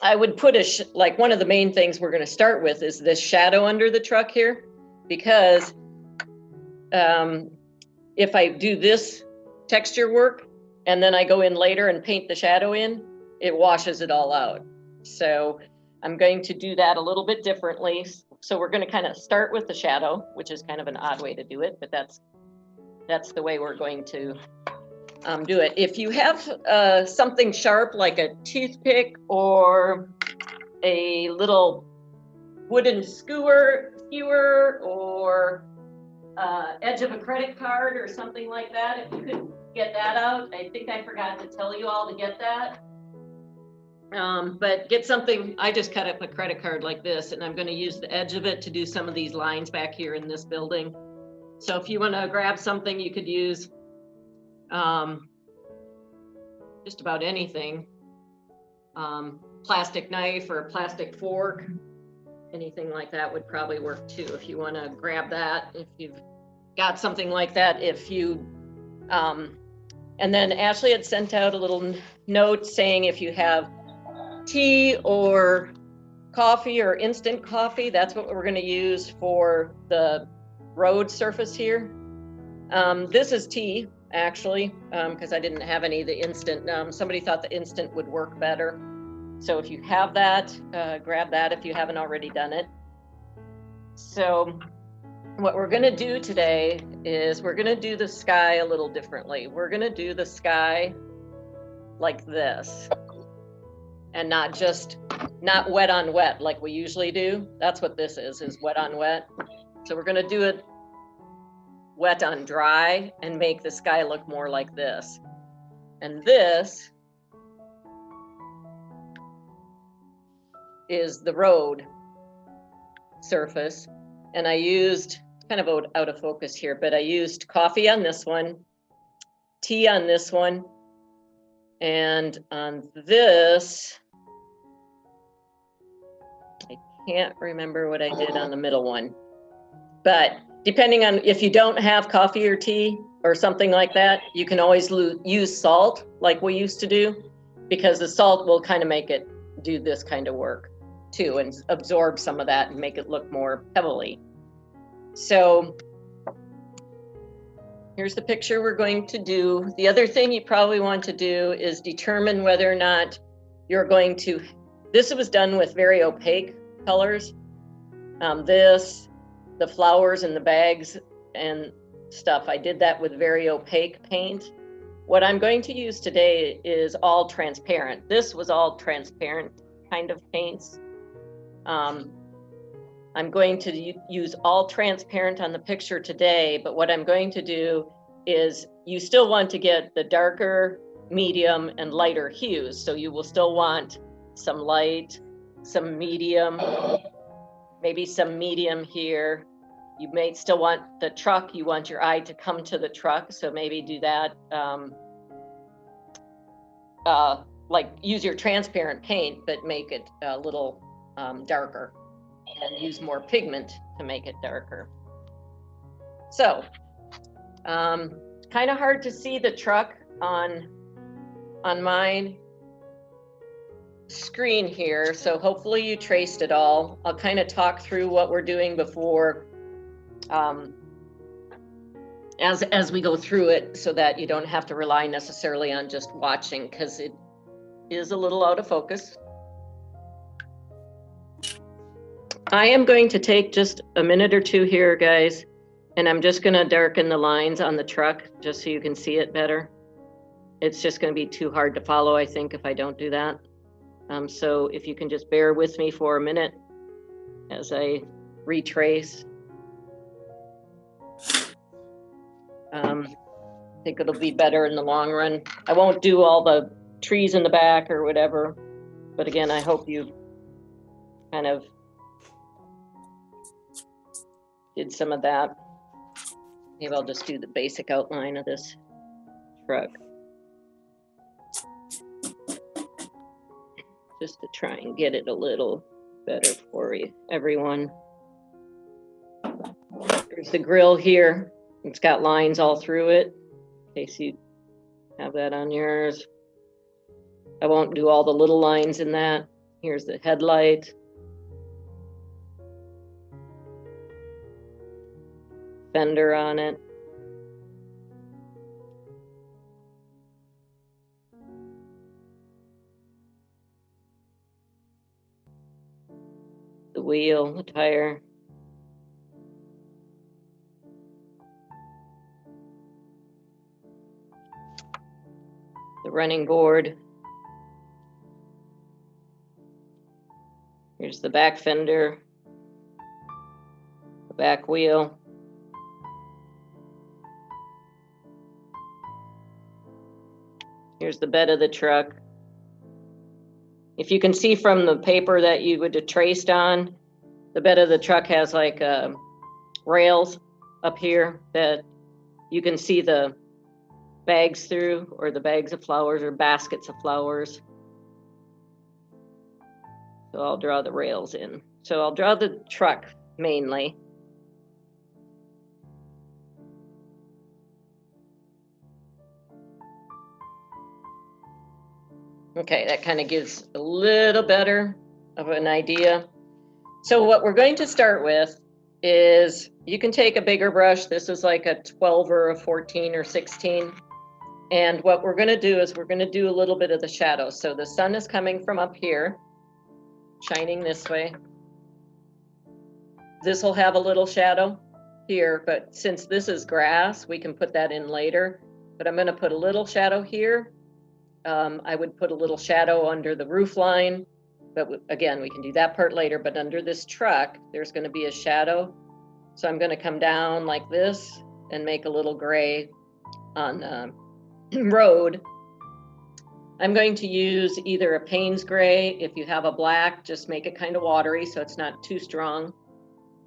I would put like one of the main things we're going to start with is this shadow under the truck here, because if I do this texture work and then I go in later and paint the shadow in, it washes it all out. So I'm going to do that a little bit differently. So we're going to kind of start with the shadow, which is kind of an odd way to do it, but that's the way we're going to do it. If you have something sharp like a toothpick or a little wooden skewer or edge of a credit card or something like that, if you could get that out. I think I forgot to tell you all to get that. But get something. I just cut up a credit card like this, and I'm going to use the edge of it to do some of these lines back here in this building. So if you want to grab something, you could use just about anything. Plastic knife or a plastic fork, anything like that would probably work too. If you want to grab that, if you've got something like that, and then Ashley had sent out a little note saying if you have tea or coffee or instant coffee, that's what we're going to use for the road surface here. This is tea, actually, because I didn't have any of the instant. Somebody thought the instant would work better. So if you have that, grab that if you haven't already done it. So what we're going to do today is we're going to do the sky a little differently. We're going to do the sky like this, and not wet on wet like we usually do. That's what this is wet on wet. So we're going to do it wet on dry and make the sky look more like this. And this is the road surface. And I used, kind of out of focus here, but I used coffee on this one, tea on this one, and on this, I can't remember what I did on the middle one. But depending on if you don't have coffee or tea or something like that, you can always use salt like we used to do, because the salt will kind of make it do this kind of work too and absorb some of that and make it look more pebbly. So here's the picture we're going to do. The other thing you probably want to do is determine whether or not you're going to, this was done with very opaque colors. The flowers and the bags and stuff, I did that with very opaque paint. What I'm going to use today is all transparent. This was all transparent kind of paints. I'm going to use all transparent on the picture today, but what I'm going to do is you still want to get the darker, medium, and lighter hues. So you will still want some light, some medium, maybe some medium here. You may still want the truck, you want your eye to come to the truck, so maybe do that. Like use your transparent paint, but make it a little darker, and use more pigment to make it darker. So, kind of hard to see the truck on my screen here, so hopefully you traced it all. I'll kind of talk through what we're doing before, as we go through it, so that you don't have to rely necessarily on just watching, because it is a little out of focus. I am going to take just a minute or two here, guys, and I'm just going to darken the lines on the truck just so you can see it better. It's just going to be too hard to follow, I think, if I don't do that. So if you can just bear with me for a minute as I retrace. I think it'll be better in the long run. I won't do all the trees in the back or whatever, but again, I hope you kind of did some of that. Maybe I'll just do the basic outline of this truck, just to try and get it a little better for you, everyone. There's the grill here. It's got lines all through it, in case you have that on yours. I won't do all the little lines in that Here's the headlight. Fender on it. The wheel, the tire. The running board. Here's the back fender, the back wheel. Here's the bed of the truck. If you can see from the paper that you would have traced on, the bed of the truck has like rails up here that you can see the bags through, or the bags of flowers or baskets of flowers. So I'll draw the rails in. So I'll draw the truck mainly. Okay, that kind of gives a little better of an idea. So what we're going to start with is, you can take a bigger brush. This is like a 12 or a 14 or 16. And what we're going to do is we're going to do a little bit of the shadow. So the sun is coming from up here, shining this way. This will have a little shadow here, but since this is grass, we can put that in later. But I'm going to put a little shadow here. I would put a little shadow under the roof line, but again, we can do that part later. But under this truck, there's going to be a shadow. So I'm going to come down like this and make a little gray on the road. I'm going to use either a Payne's gray. If you have a black, just make it kind of watery so it's not too strong.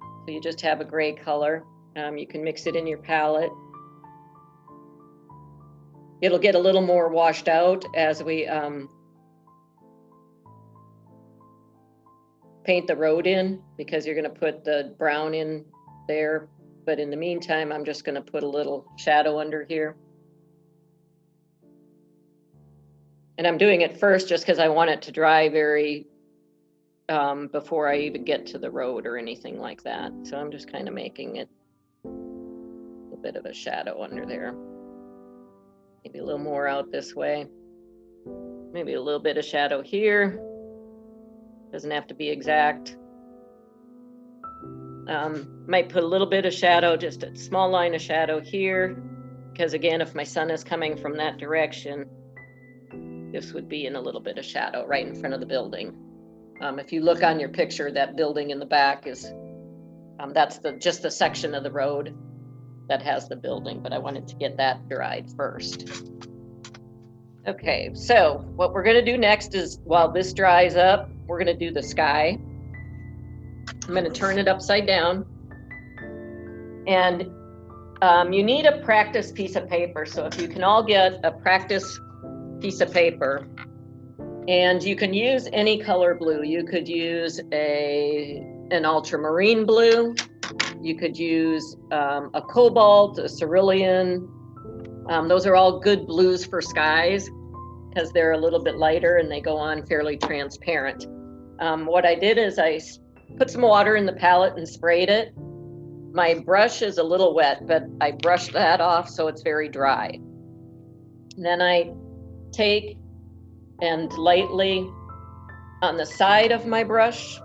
So you just have a gray color. You can mix it in your palette. It'll get a little more washed out as we paint the road in, because you're going to put the brown in there. But in the meantime, I'm just going to put a little shadow under here. And I'm doing it first just because I want it to dry very before I even get to the road or anything like that. So I'm just kind of making it a bit of a shadow under there. Maybe a little more out this way. Maybe a little bit of shadow here. Doesn't have to be exact. Might put a little bit of shadow, just a small line of shadow here. Because again, if my sun is coming from that direction, this would be in a little bit of shadow right in front of the building. If you look on your picture, that building in the back is, that's just the section of the road that has the building, but I wanted to get that dried first. Okay, so what we're gonna do next is, while this dries up, we're gonna do the sky. I'm gonna turn it upside down. And you need a practice piece of paper. So if you can all get a practice piece of paper, and you can use any color blue. You could use an ultramarine blue. You could use a cobalt, a cerulean. Those are all good blues for skies because they're a little bit lighter and they go on fairly transparent. What I did is I put some water in the palette and sprayed it. My brush is a little wet, but I brushed that off so it's very dry. And then I take and lightly on the side of my brush,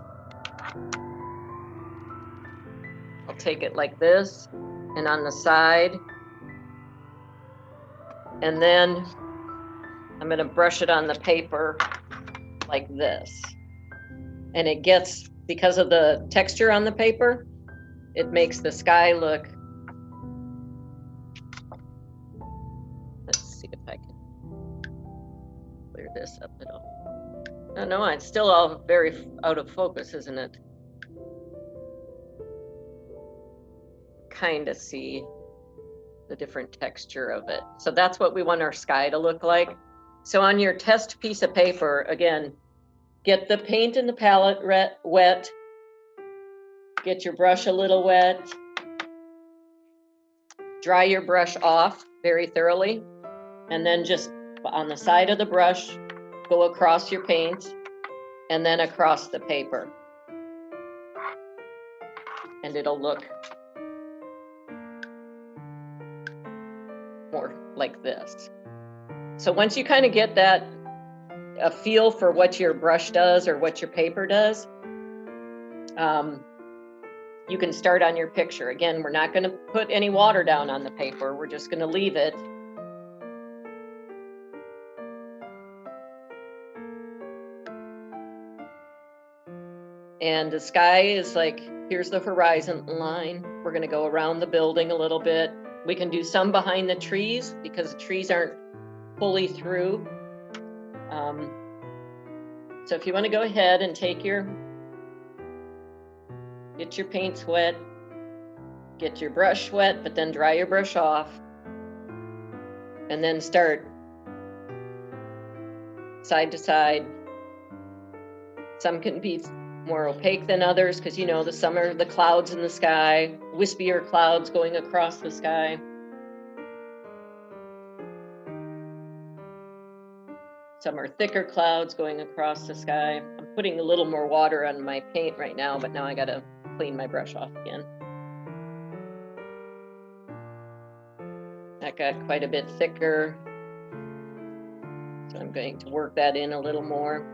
I'll take it like this, and on the side, and then I'm going to brush it on the paper like this. And it gets, because of the texture on the paper, it makes the sky look, let's see if I can clear this up at all. Oh no, it's still all very out of focus, isn't it? Kind of see the different texture of it. So that's what we want our sky to look like. So on your test piece of paper, again, get the paint in the palette wet, get your brush a little wet, dry your brush off very thoroughly, and then just on the side of the brush, go across your paint and then across the paper. And it'll look more like this. So once you kind of get that, a feel for what your brush does or what your paper does, you can start on your picture. Again, we're not going to put any water down on the paper. We're just going to leave it. And the sky is like, here's the horizon line. We're going to go around the building a little bit. We can do some behind the trees because the trees aren't fully through. So if you want to go ahead and get your paints wet, get your brush wet, but then dry your brush off, and then start side to side. Some can be more opaque than others because, you know, the clouds in the sky, wispier clouds going across the sky. Some are thicker clouds going across the sky. I'm putting a little more water on my paint right now, but now I gotta clean my brush off again. That got quite a bit thicker. So I'm going to work that in a little more.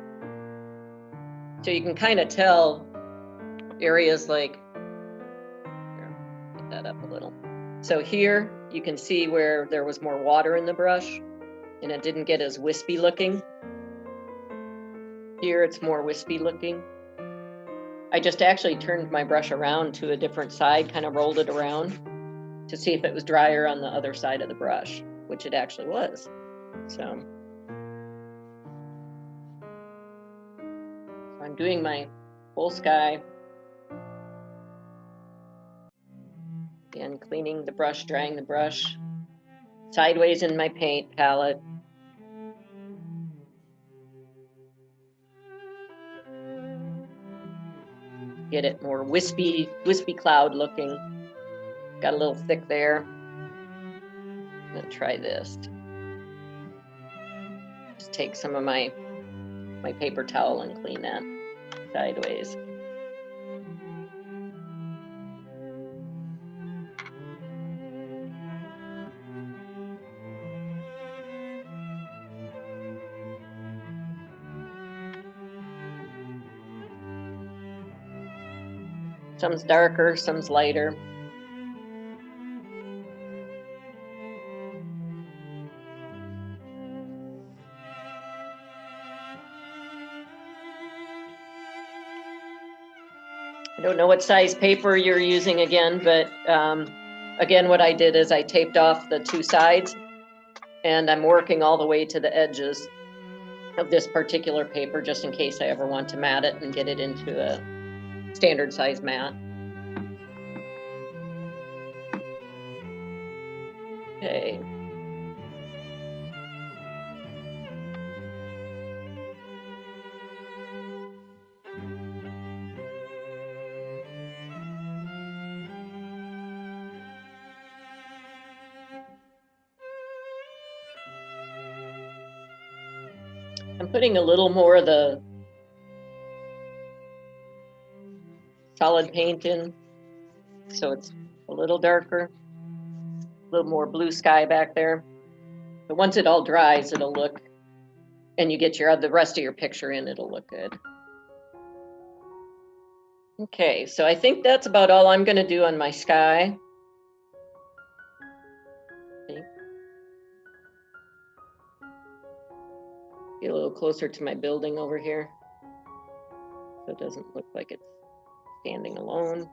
So you can kind of tell areas like, here, get that up a little. So here you can see where there was more water in the brush and it didn't get as wispy looking. Here it's more wispy looking. I just actually turned my brush around to a different side, kind of rolled it around to see if it was drier on the other side of the brush, which it actually was. So I'm doing my full sky and cleaning the brush, drying the brush sideways in my paint palette. Get it more wispy cloud looking. Got a little thick there. I'm gonna try this. Just take some of my paper towel and clean that sideways. Some's darker, some's lighter. I don't know what size paper you're using again, but again, what I did is I taped off the two sides and I'm working all the way to the edges of this particular paper just in case I ever want to mat it and get it into a standard size mat. Okay. I'm putting a little more of the solid paint in, so it's a little darker, a little more blue sky back there. But once it all dries, it'll look, and you get the rest of your picture in, it'll look good. Okay, so I think that's about all I'm gonna do on my sky. Get a little closer to my building over here so it doesn't look like it's standing alone.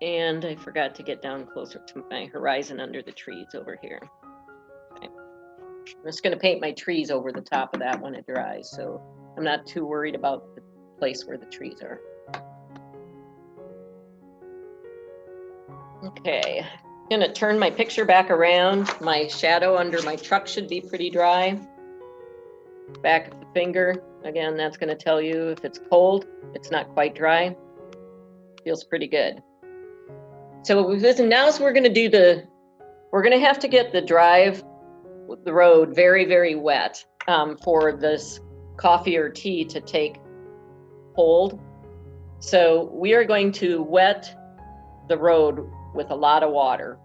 And I forgot to get down closer to my horizon under the trees over here. Okay. I'm just gonna paint my trees over the top of that when it dries, so I'm not too worried about the place where the trees are. Okay, I'm gonna turn my picture back around. My shadow under my truck should be pretty dry. Back of the finger, again, that's gonna tell you if it's cold, it's not quite dry. Feels pretty good. So now we're gonna do we're gonna have to get the road very, very wet for this coffee or tea to take hold. So we are going to wet the road with a lot of water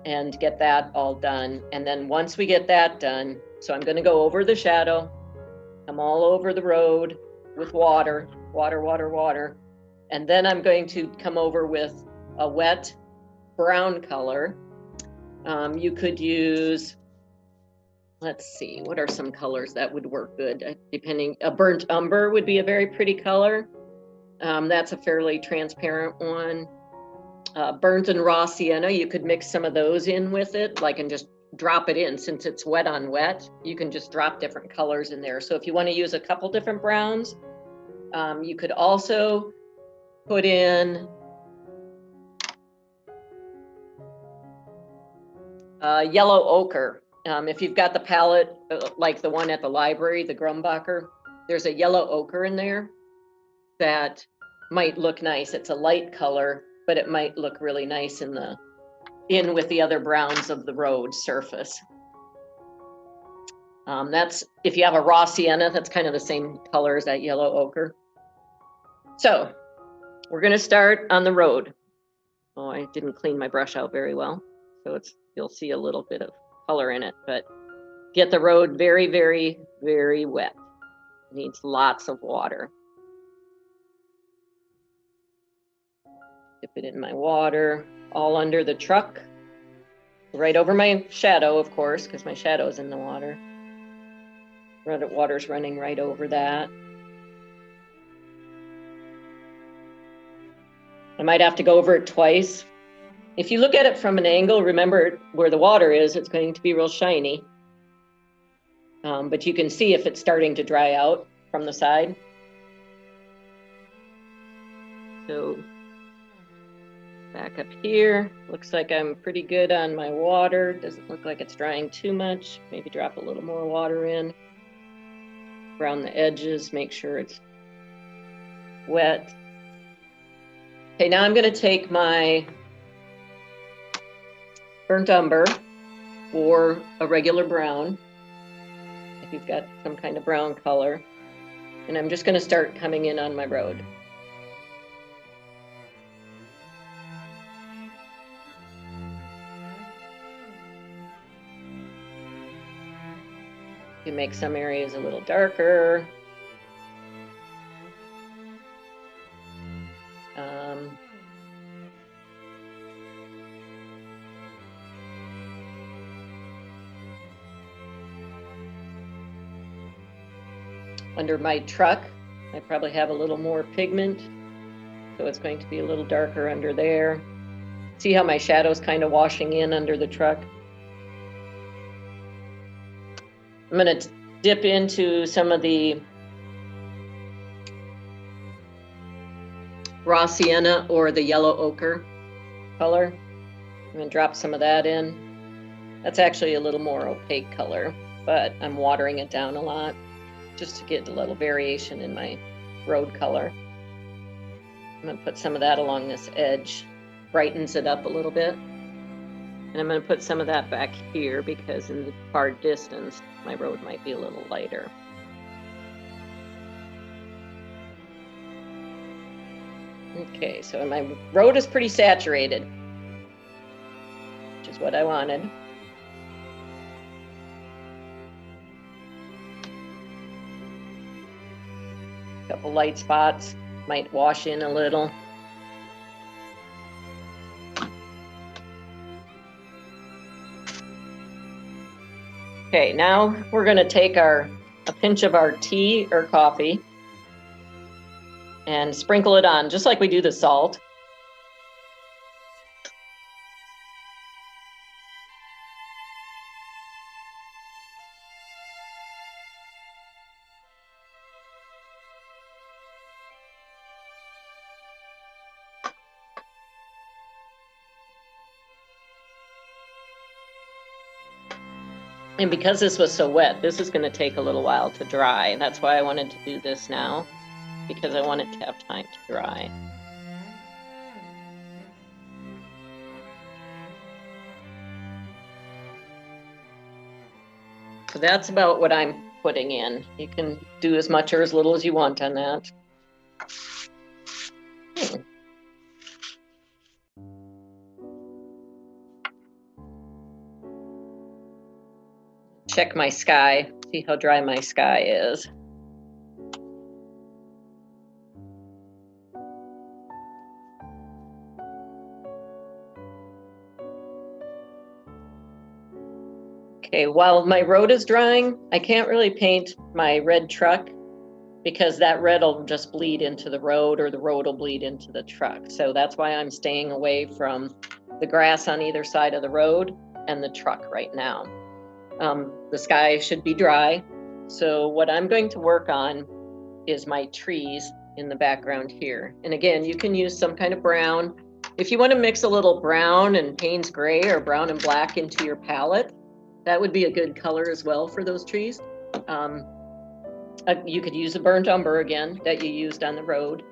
and get that all done. And then once we get that done, so I'm going to go over the shadow, I'm all over the road with water, water. And then I'm going to come over with a wet brown color. You could use, let's see, what are some colors that would work good? Depending, a burnt umber would be a very pretty color. That's a fairly transparent one. Burnt and raw sienna, you could mix some of those in with it, like, and just drop it in. Since it's wet on wet, you can just drop different colors in there. So if you want to use a couple different browns, you could also put in yellow ochre. If you've got the palette like the one at the library, the Grumbacher, there's a yellow ochre in there that might look nice. It's a light color, but it might look really nice in with the other browns of the road surface. That's, if you have a raw sienna, that's kind of the same color as that yellow ochre. So we're going to start on the road. Oh, I didn't clean my brush out very well, so you'll see a little bit of color in it, but get the road very, very, very wet. It needs lots of water. Dip it in my water, all under the truck, right over my shadow, of course, because my shadow is in the water. Water's running right over that. I might have to go over it twice. If you look at it from an angle, remember where the water is, it's going to be real shiny. But you can see if it's starting to dry out from the side. So back up here, looks like I'm pretty good on my water. Doesn't look like it's drying too much. Maybe drop a little more water in. Around the edges, make sure it's wet. Okay, now I'm going to take my burnt umber or a regular brown, if you've got some kind of brown color, and I'm just going to start coming in on my road. You can make some areas a little darker. Under my truck, I probably have a little more pigment, so it's going to be a little darker under there. See how my shadow's kind of washing in under the truck? I'm going to dip into some of the raw sienna or the yellow ochre color. I'm going to drop some of that in. That's actually a little more opaque color, but I'm watering it down a lot just to get a little variation in my road color. I'm going to put some of that along this edge, brightens it up a little bit. And I'm going to put some of that back here because in the far distance, my road might be a little lighter. Okay, so my road is pretty saturated, which is what I wanted. A couple light spots might wash in a little. Okay, now we're going to take a pinch of our tea or coffee and sprinkle it on, just like we do the salt. And because this was so wet, this is going to take a little while to dry. And that's why I wanted to do this now, because I want it to have time to dry. So that's about what I'm putting in. You can do as much or as little as you want on that. Check my sky, see how dry my sky is. Okay, while my road is drying, I can't really paint my red truck because that red will just bleed into the road or the road will bleed into the truck. So that's why I'm staying away from the grass on either side of the road and the truck right now. The sky should be dry. So what I'm going to work on is my trees in the background here. And again, you can use some kind of brown. If you want to mix a little brown and Payne's gray or brown and black into your palette, that would be a good color as well for those trees. You could use a burnt umber again that you used on the road.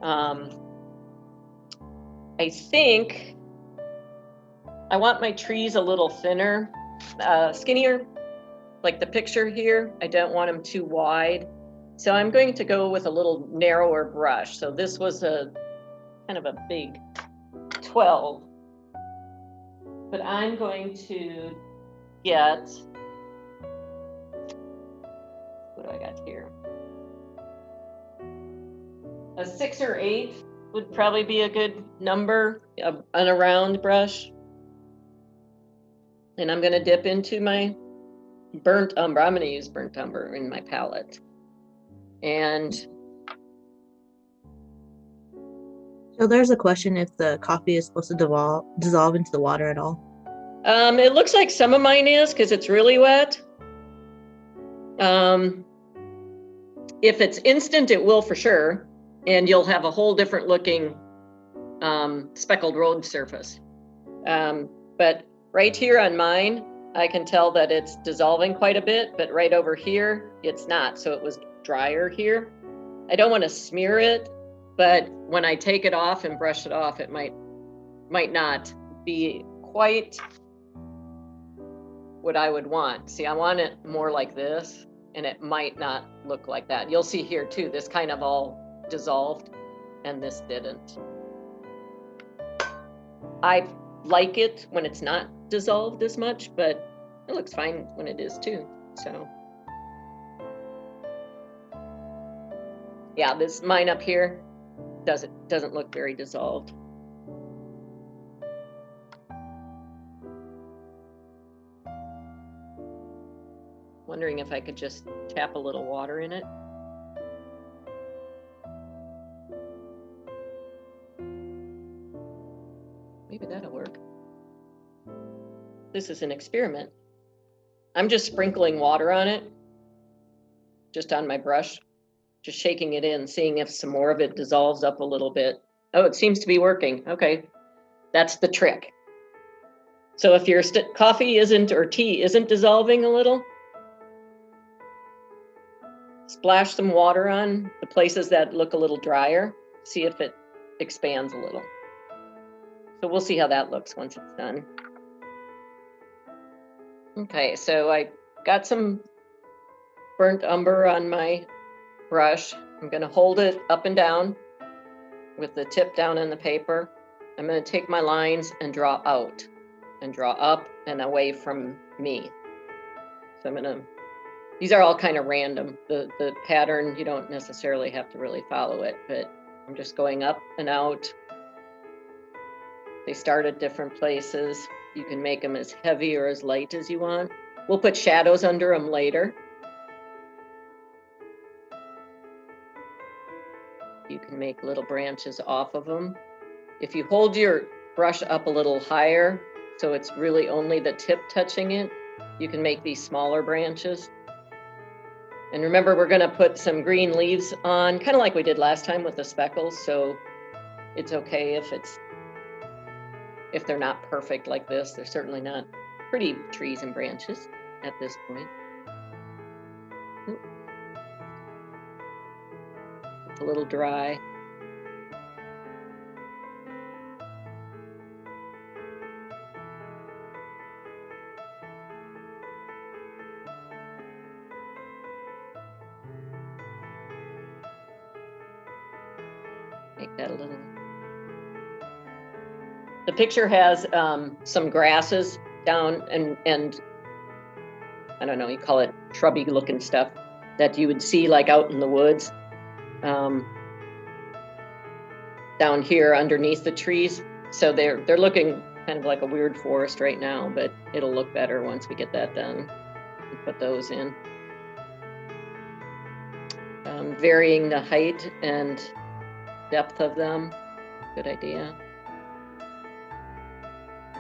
I think I want my trees a little thinner, skinnier, like the picture here. I don't want them too wide. So I'm going to go with a little narrower brush. So this was a kind of a big 12, but I'm going to get, what do I got here? A 6 or 8 would probably be a good number on a round brush. And I'm going to dip into my burnt umber. I'm going to use burnt umber in my palette. And so there's a question if the coffee is supposed to dissolve into the water at all. It looks like some of mine is because it's really wet. If it's instant, it will for sure. And you'll have a whole different looking speckled road surface. But right here on mine, I can tell that it's dissolving quite a bit, but right over here, it's not. So it was drier here. I don't want to smear it, but when I take it off and brush it off, it might not be quite what I would want. See, I want it more like this, and it might not look like that. You'll see here too, this kind of all dissolved, and this didn't. I like it when it's not dissolved as much, but it looks fine when it is too. So yeah, this mine up here doesn't look very dissolved. Wondering if I could just tap a little water in it. Maybe that'll work. This is an experiment. I'm just sprinkling water on it, just on my brush, just shaking it in, seeing if some more of it dissolves up a little bit. Oh, it seems to be working. Okay, that's the trick. So if your coffee isn't, or tea isn't dissolving a little, splash some water on the places that look a little drier, see if it expands a little. So we'll see how that looks once it's done. Okay, so I got some burnt umber on my brush. I'm going to hold it up and down with the tip down in the paper. I'm going to take my lines and draw out and draw up and away from me. So I'm going to, these are all kind of random. The pattern, you don't necessarily have to really follow it, but I'm just going up and out. They start at different places. You can make them as heavy or as light as you want. We'll put shadows under them later. You can make little branches off of them. If you hold your brush up a little higher, so it's really only the tip touching it, you can make these smaller branches. And remember, we're going to put some green leaves on, kind of like we did last time with the speckles. So it's okay if they're not perfect like this. They're certainly not pretty trees and branches at this point. It's a little dry. Make that a little. The picture has some grasses down and I don't know, you call it shrubby looking stuff that you would see like out in the woods. Down here underneath the trees. So they're looking kind of like a weird forest right now, but it'll look better once we get that done. And put those in. Varying the height and depth of them, good idea.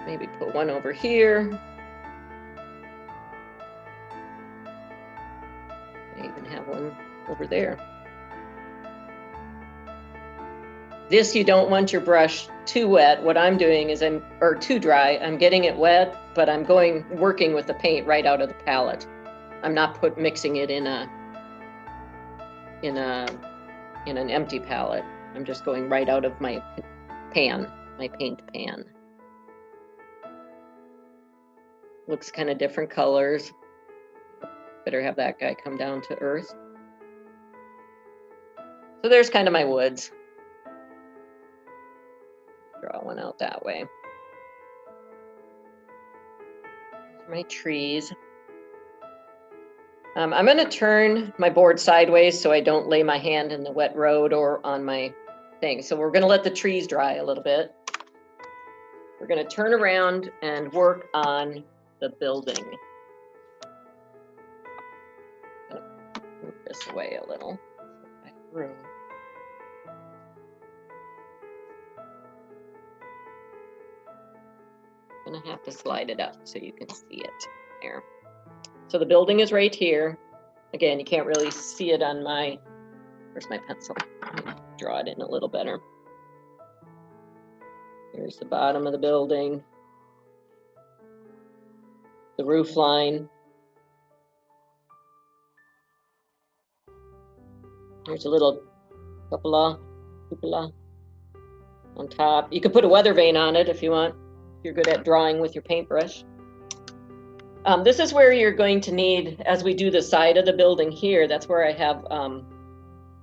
Maybe put one over here. I even have one over there. This, you don't want your brush too wet. What I'm doing is or too dry. I'm getting it wet, but I'm working with the paint right out of the palette. I'm not mixing it in an empty palette. I'm just going right out of my pan, my paint pan. Looks kind of different colors. Better have that guy come down to earth. So there's kind of my woods. Draw one out that way. My trees. I'm going to turn my board sideways so I don't lay my hand in the wet road or on my thing. So we're going to let the trees dry a little bit. We're going to turn around and work on the building. Move this away a little. I have room. I'm gonna have to slide it up so you can see it there. So the building is right here. Again, you can't really see it on where's my pencil? Draw it in a little better. Here's the bottom of the building. The roof line. There's a little cupola on top. You could put a weather vane on it if you want. If you're good at drawing with your paintbrush. This is where you're going to need, as we do the side of the building here, that's where I have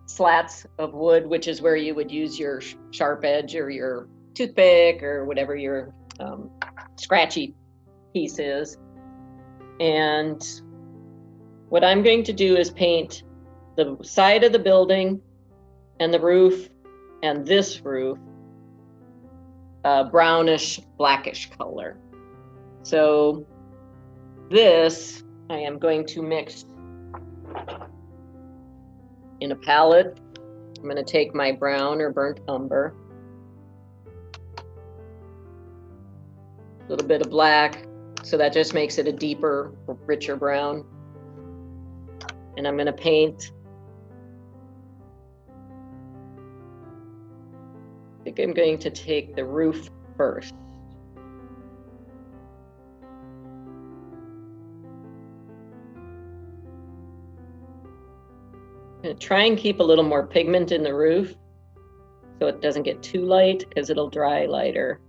slats of wood, which is where you would use your sharp edge or your toothpick or whatever your scratchy piece is. And what I'm going to do is paint the side of the building and the roof and this roof brownish, blackish color. So this I am going to mix in a palette. I'm going to take my brown or burnt umber, a little bit of black, so that just makes it a deeper, richer brown. And I'm going to paint, I think I'm going to take the roof first. I'm going to try and keep a little more pigment in the roof so it doesn't get too light because it'll dry lighter.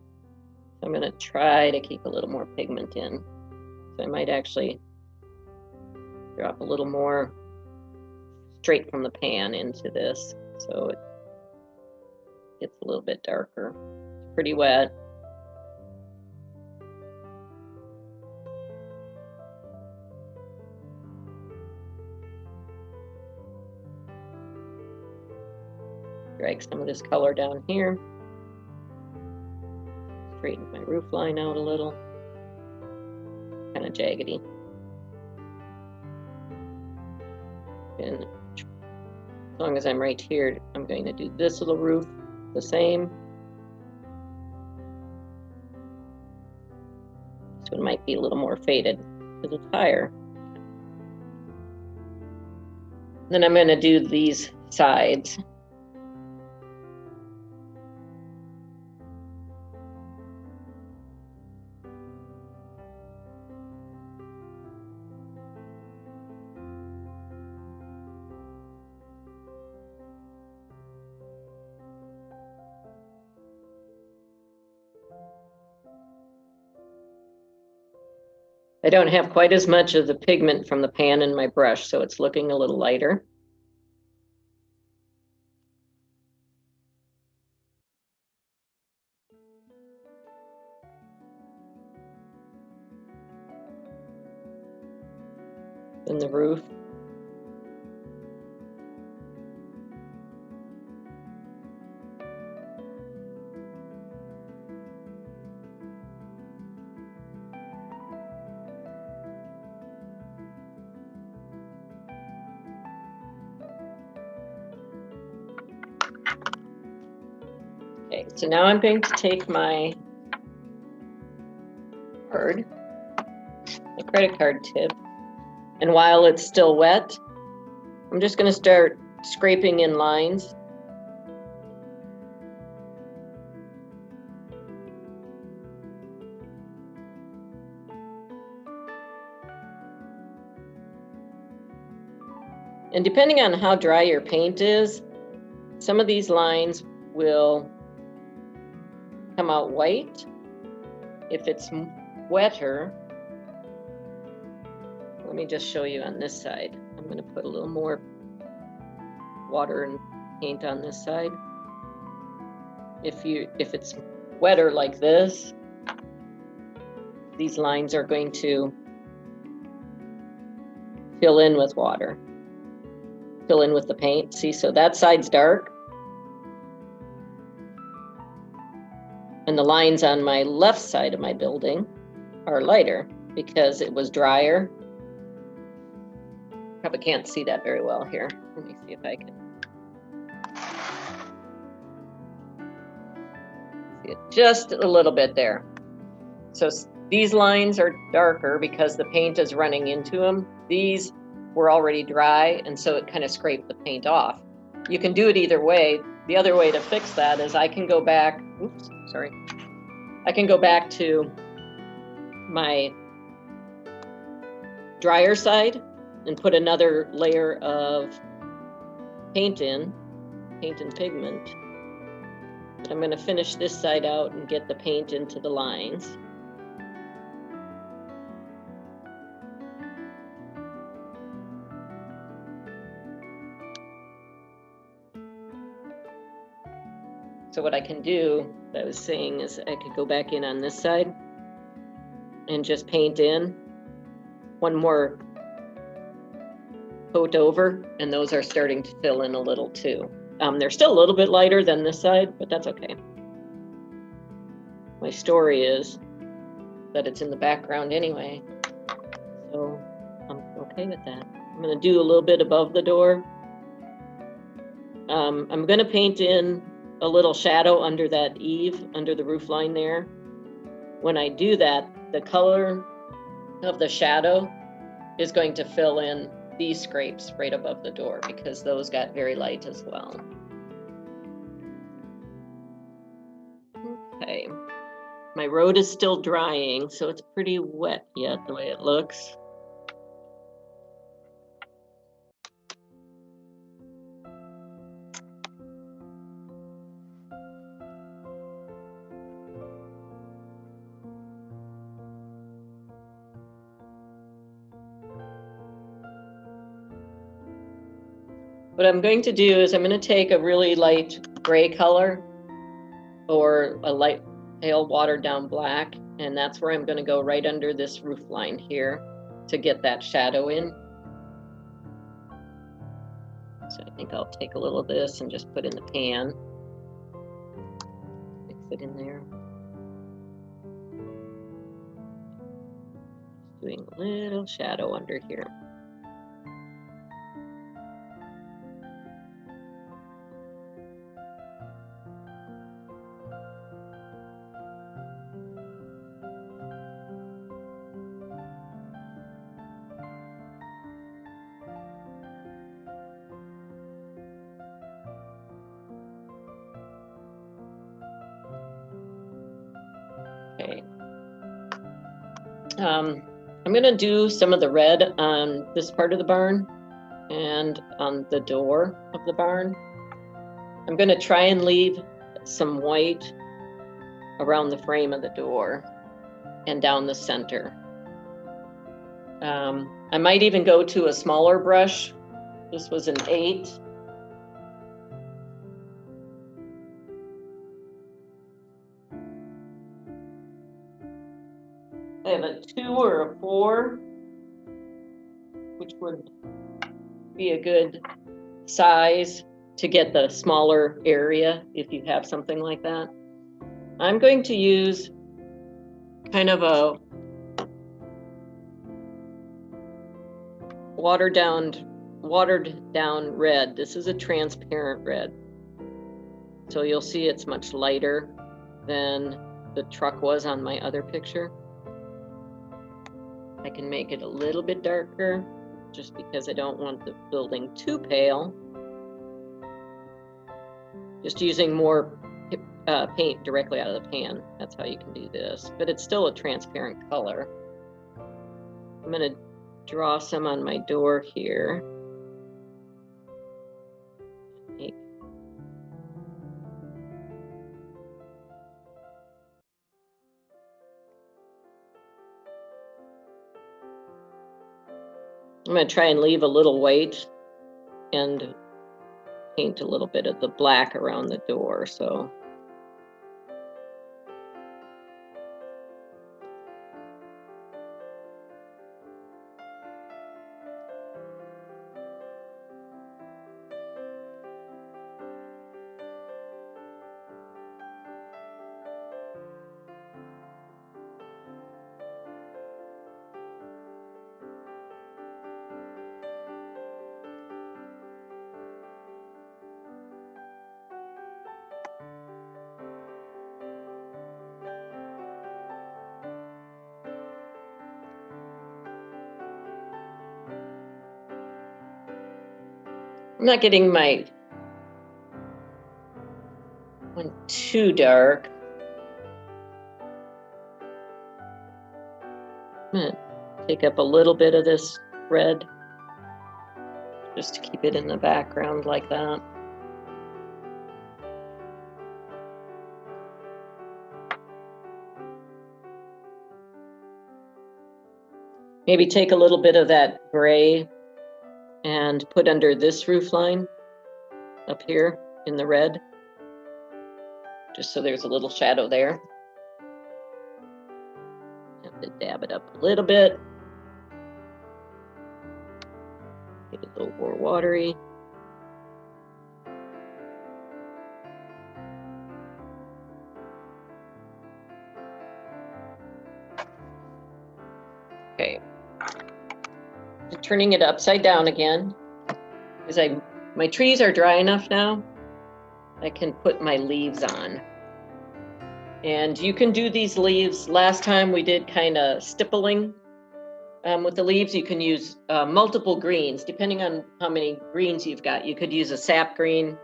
So I'm going to try to keep a little more pigment in. So I might actually drop a little more straight from the pan into this so it gets a little bit darker. It's pretty wet. Drag some of this color down here. Straighten my roof line out a little. Kind of jaggedy. And as long as I'm right here, I'm going to do this little roof the same. This one might be a little more faded because it's higher. Then I'm going to do these sides. I don't have quite as much of the pigment from the pan in my brush, so it's looking a little lighter. And the roof. Okay, so now I'm going to take my card, my credit card tip, and while it's still wet, I'm just going to start scraping in lines. And depending on how dry your paint is, some of these lines will come out white. If it's wetter, let me just show you on this side. I'm going to put a little more water and paint on this side. If it's wetter like this, these lines are going to fill in with water, fill in with the paint. See, so that side's dark. And the lines on my left side of my building are lighter because it was drier. Probably can't see that very well here. Let me see if I can see it just a little bit there. So these lines are darker because the paint is running into them. These were already dry, and so it kind of scraped the paint off. You can do it either way. The other way to fix that is I can go back, oops, sorry. I can go back to my drier side and put another layer of paint and pigment. I'm going to finish this side out and get the paint into the lines. So what I can do, I was saying, is I could go back in on this side and just paint in one more coat over, and those are starting to fill in a little too. They're still a little bit lighter than this side, but that's okay. My story is that it's in the background anyway, so I'm okay with that. I'm going to do a little bit above the door. I'm going to paint in a little shadow under that eave, under the roof line there. When I do that, the color of the shadow is going to fill in these scrapes right above the door because those got very light as well. Okay, my road is still drying, so it's pretty wet yet the way it looks. What I'm going to do is I'm going to take a really light gray color or a light pale watered down black, and that's where I'm going to go right under this roof line here to get that shadow in. So I think I'll take a little of this and just put in the pan. Mix it in there. Just doing a little shadow under here. Okay. I'm going to do some of the red on this part of the barn and on the door of the barn. I'm going to try and leave some white around the frame of the door and down the center. I might even go to a smaller brush. This was an 8. I have a 2 or a 4, which would be a good size to get the smaller area if you have something like that. I'm going to use kind of a watered down red. This is a transparent red. So you'll see it's much lighter than the truck was on my other picture. I can make it a little bit darker just because I don't want the building too pale. Just using more paint directly out of the pan. That's how you can do this, but it's still a transparent color. I'm going to draw some on my door here. I'm going to try and leave a little white and paint a little bit of the black around the door. So I'm not getting my one too dark. I'm going to take up a little bit of this red just to keep it in the background like that. Maybe take a little bit of that gray and put under this roof line up here in the red, just so there's a little shadow there. Have to dab it up a little bit. Get it a little more watery. Okay. Turning it upside down again, because my trees are dry enough now, I can put my leaves on. And you can do these leaves. Last time we did kind of stippling with the leaves. You can use multiple greens, depending on how many greens you've got. You could use a sap green,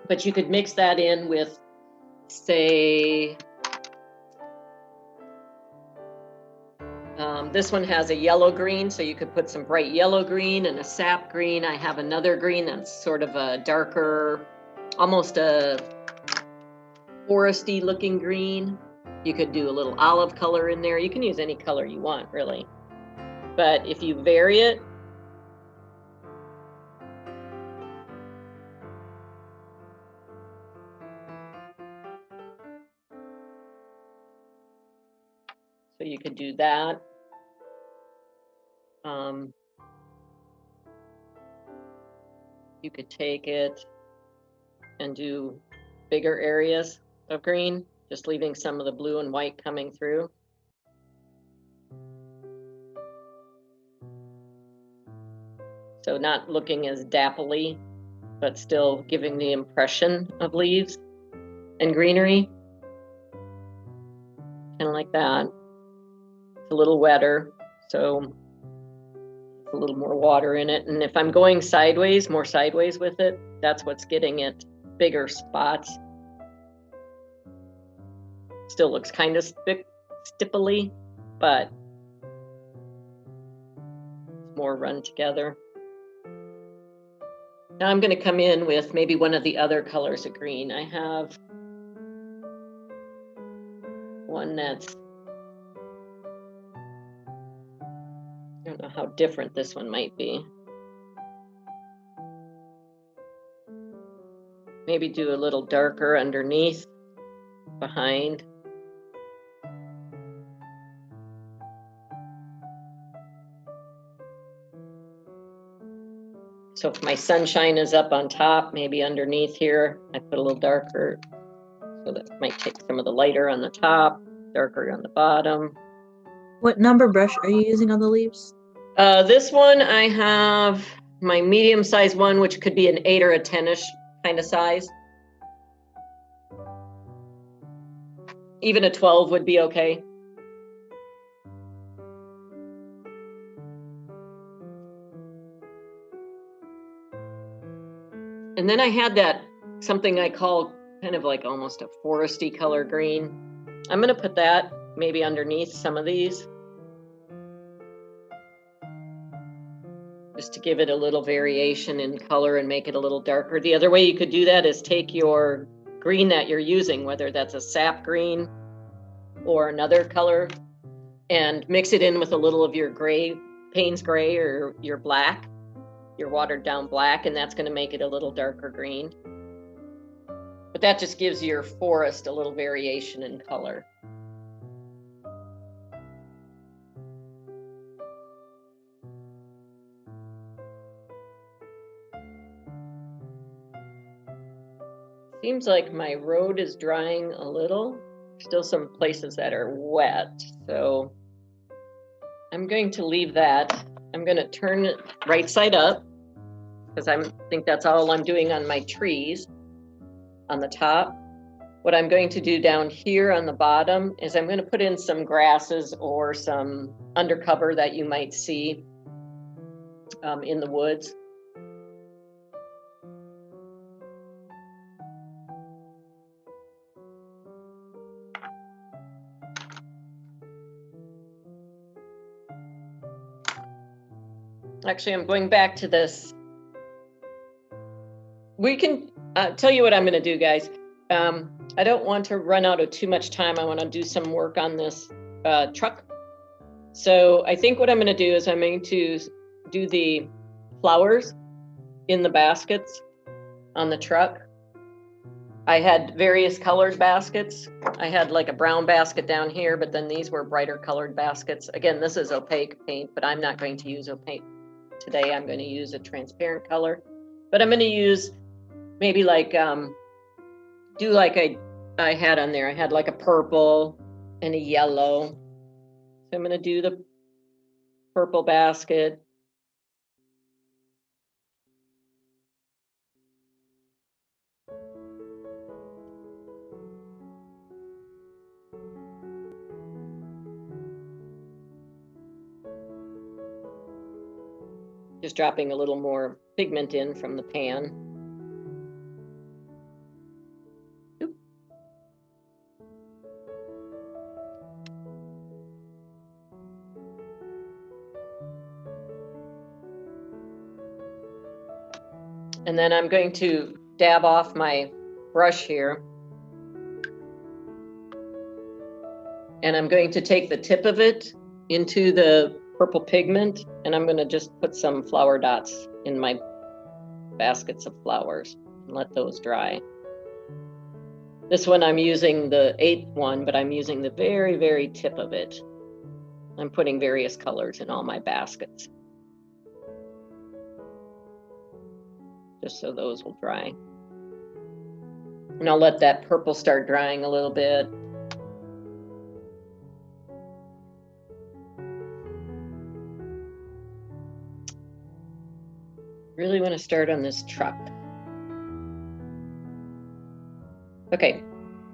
but you could mix that in with, say, this one has a yellow green, so you could put some bright yellow green and a sap green. I have another green that's sort of a darker, almost a foresty looking green. You could do a little olive color in there. You can use any color you want, really. But if you vary it, so you could do that. You could take it and do bigger areas of green, just leaving some of the blue and white coming through. So not looking as dappley, but still giving the impression of leaves and greenery. Kind of like that. It's a little wetter, so a little more water in it. And if I'm going sideways, more sideways with it, that's what's getting it bigger spots. Still looks kind of stipply, but it's more run together. Now I'm going to come in with maybe one of the other colors of green. I have one that's, I don't know how different this one might be. Maybe do a little darker underneath, behind. So if my sunshine is up on top, maybe underneath here, I put a little darker. So that might take some of the lighter on the top, darker on the bottom. What number brush are you using on the leaves? This one, I have my medium size one, which could be an 8 or a 10-ish kind of size. Even a 12 would be okay. And then I had that something I call kind of like almost a foresty color green. I'm gonna put that maybe underneath some of these, just to give it a little variation in color and make it a little darker. The other way you could do that is take your green that you're using, whether that's a sap green or another color, and mix it in with a little of your gray, Payne's gray, or your black, your watered down black, and that's going to make it a little darker green. But that just gives your forest a little variation in color. Seems like my road is drying a little. Still some places that are wet, so I'm going to leave that. I'm going to turn it right side up because I think that's all I'm doing on my trees on the top. What I'm going to do down here on the bottom is I'm going to put in some grasses or some undercover that you might see in the woods. Actually, I'm going back to this. We can tell you what I'm going to do, guys. I don't want to run out of too much time. I want to do some work on this truck. So I think what I'm going to do is I'm going to do the flowers in the baskets on the truck. I had various colored baskets. I had like a brown basket down here, but then these were brighter colored baskets. Again, this is opaque paint, but I'm not going to use opaque today. I'm going to use a transparent color, but I'm going to use maybe like, do like I had on there. I had like a purple and a yellow. So I'm going to do the purple basket. Just dropping a little more pigment in from the pan. Oop. And then I'm going to dab off my brush here. And I'm going to take the tip of it into the purple pigment, and I'm going to just put some flower dots in my baskets of flowers and let those dry. This one I'm using the 8th one, but I'm using the very, very tip of it. I'm putting various colors in all my baskets, just so those will dry. And I'll let that purple start drying a little bit. Really want to start on this truck. Okay,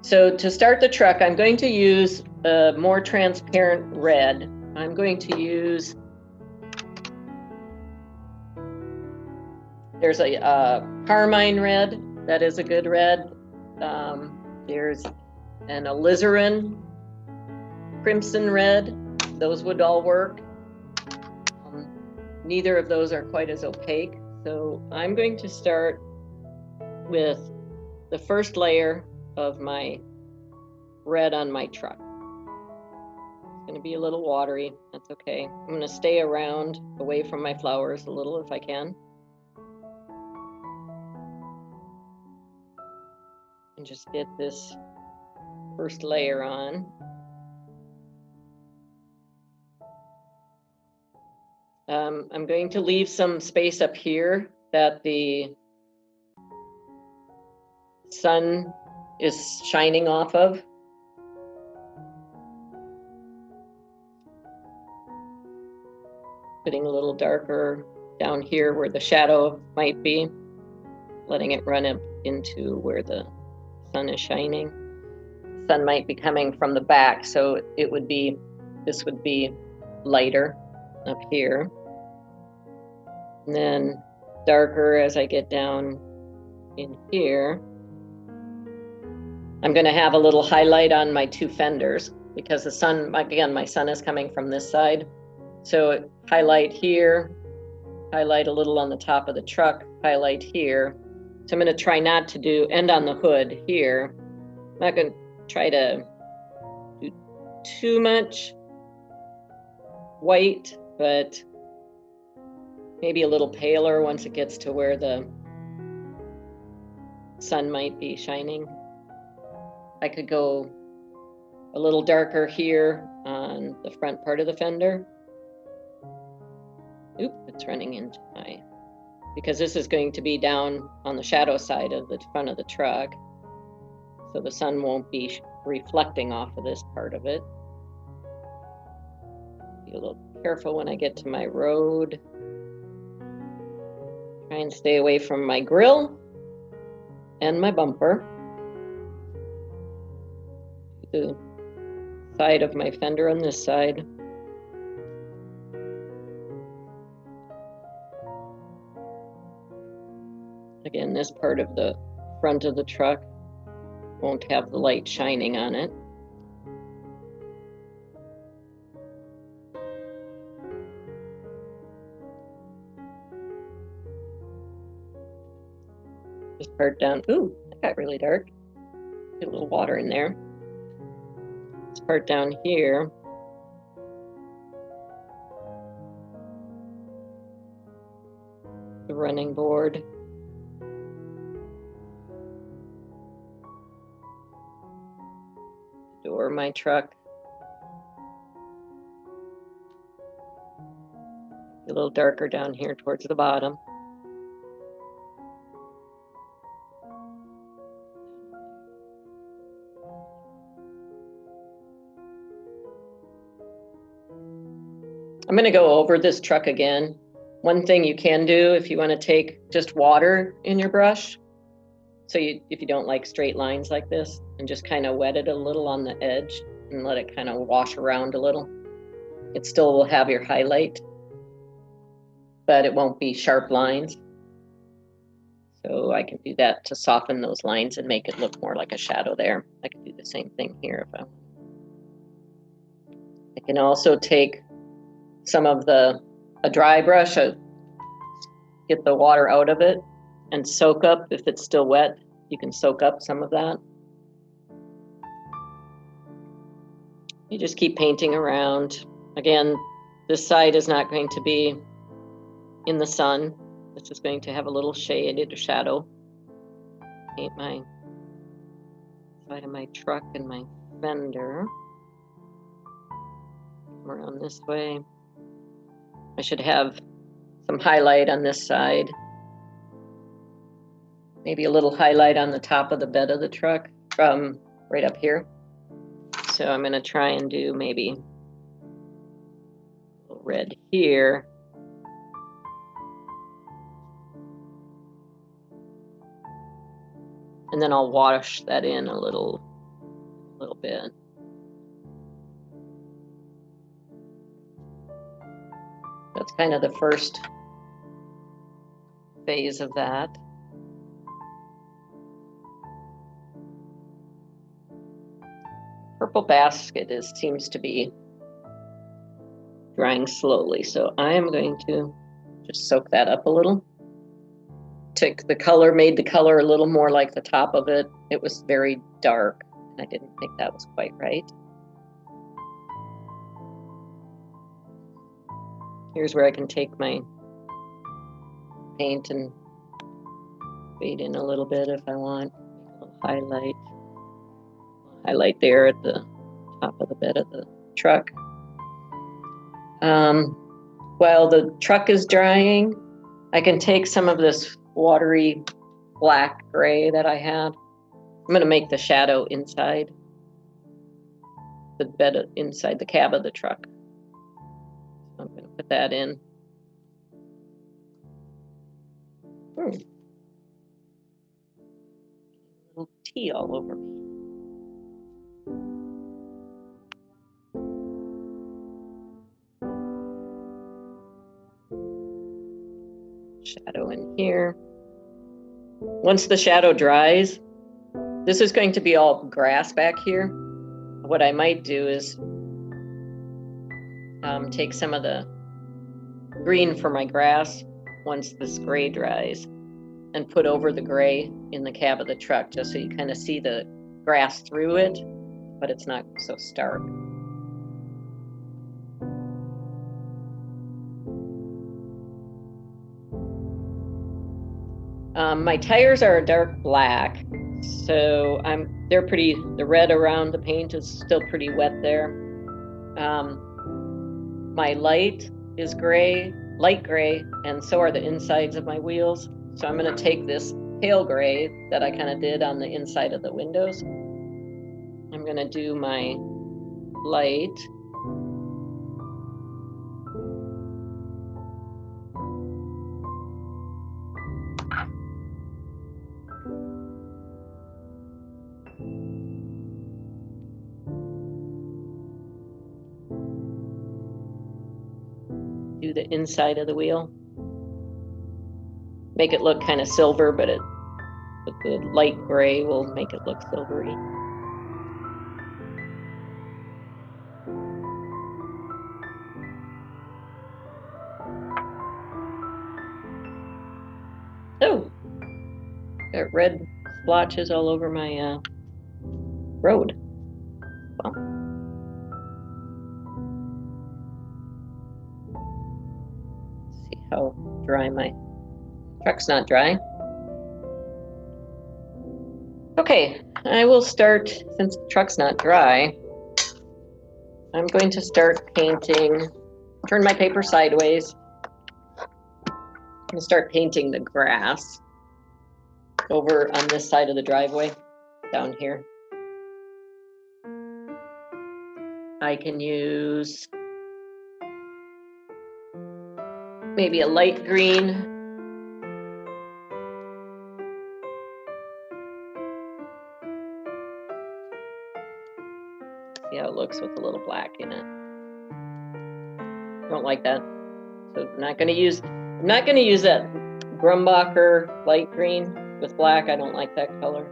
so to start the truck, I'm going to use a more transparent red. I'm going to use, there's a carmine red, that is a good red. There's an alizarin crimson red, those would all work. Neither of those are quite as opaque. So I'm going to start with the first layer of my red on my truck. It's going to be a little watery, that's okay. I'm going to stay around away from my flowers a little if I can. And just get this first layer on. I'm going to leave some space up here that the sun is shining off of. Getting a little darker down here where the shadow might be, letting it run up into where the sun is shining. Sun might be coming from the back, so this would be lighter up here. And then darker as I get down in here. I'm going to have a little highlight on my two fenders because the sun, again, my sun is coming from this side. So highlight here, highlight a little on the top of the truck, highlight here. So I'm going to try not to end on the hood here. I'm not going to try to do too much white, but maybe a little paler once it gets to where the sun might be shining. I could go a little darker here on the front part of the fender. Oop, it's running into because this is going to be down on the shadow side of the front of the truck. So the sun won't be reflecting off of this part of it. Be a little careful when I get to my road. Try and stay away from my grill and my bumper. The side of my fender on this side. Again, this part of the front of the truck won't have the light shining on it. This part down, ooh, that got really dark. Get a little water in there. This part down here. The running board. The door of my truck. A little darker down here towards the bottom. I'm going to go over this truck again. One thing you can do if you want to take just water in your brush, so if you don't like straight lines like this, and just kind of wet it a little on the edge and let it kind of wash around a little. It still will have your highlight, but it won't be sharp lines. So I can do that to soften those lines and make it look more like a shadow there. I can do the same thing here if I can also take some of a dry brush, get the water out of it and soak up, if it's still wet, you can soak up some of that. You just keep painting around. Again, this side is not going to be in the sun. This is going to have a little shaded shadow. Paint my side of my truck and my fender. Come around this way. I should have some highlight on this side. Maybe a little highlight on the top of the bed of the truck from right up here. So I'm going to try and do maybe a little red here. And then I'll wash that in a little bit. That's kind of the first phase of that. Purple basket seems to be drying slowly, so I am going to just soak that up a little. Took the color, made the color a little more like the top of it. It was very dark, and I didn't think that was quite right. Here's where I can take my paint and fade in a little bit if I want. A little highlight there at the top of the bed of the truck. While the truck is drying, I can take some of this watery black gray that I had. I'm going to make the shadow inside the bed, inside the cab of the truck. I'm going to put that in. A little tea all over me. Shadow in here. Once the shadow dries, this is going to be all grass back here. What I might do is take some of the green for my grass once this gray dries and put over the gray in the cab of the truck, just so you kind of see the grass through it, but it's not so stark. My tires are a dark black, so the red around the paint is still pretty wet there. My light is gray, light gray, and so are the insides of my wheels. So I'm going to take this pale gray that I kind of did on the inside of the windows. I'm going to do my light. Do the inside of the wheel. Make it look kind of silver, but the light gray will make it look silvery. Oh, got red splotches all over my road. Well, see how dry my truck's not dry. Okay, I will start, since the truck's not dry, I'm going to start painting, turn my paper sideways. I'm gonna start painting the grass over on this side of the driveway, down here. I can use maybe a light green. See how it looks with a little black in it. Don't like that. So I'm not gonna use that Grumbacher light green with black. I don't like that color.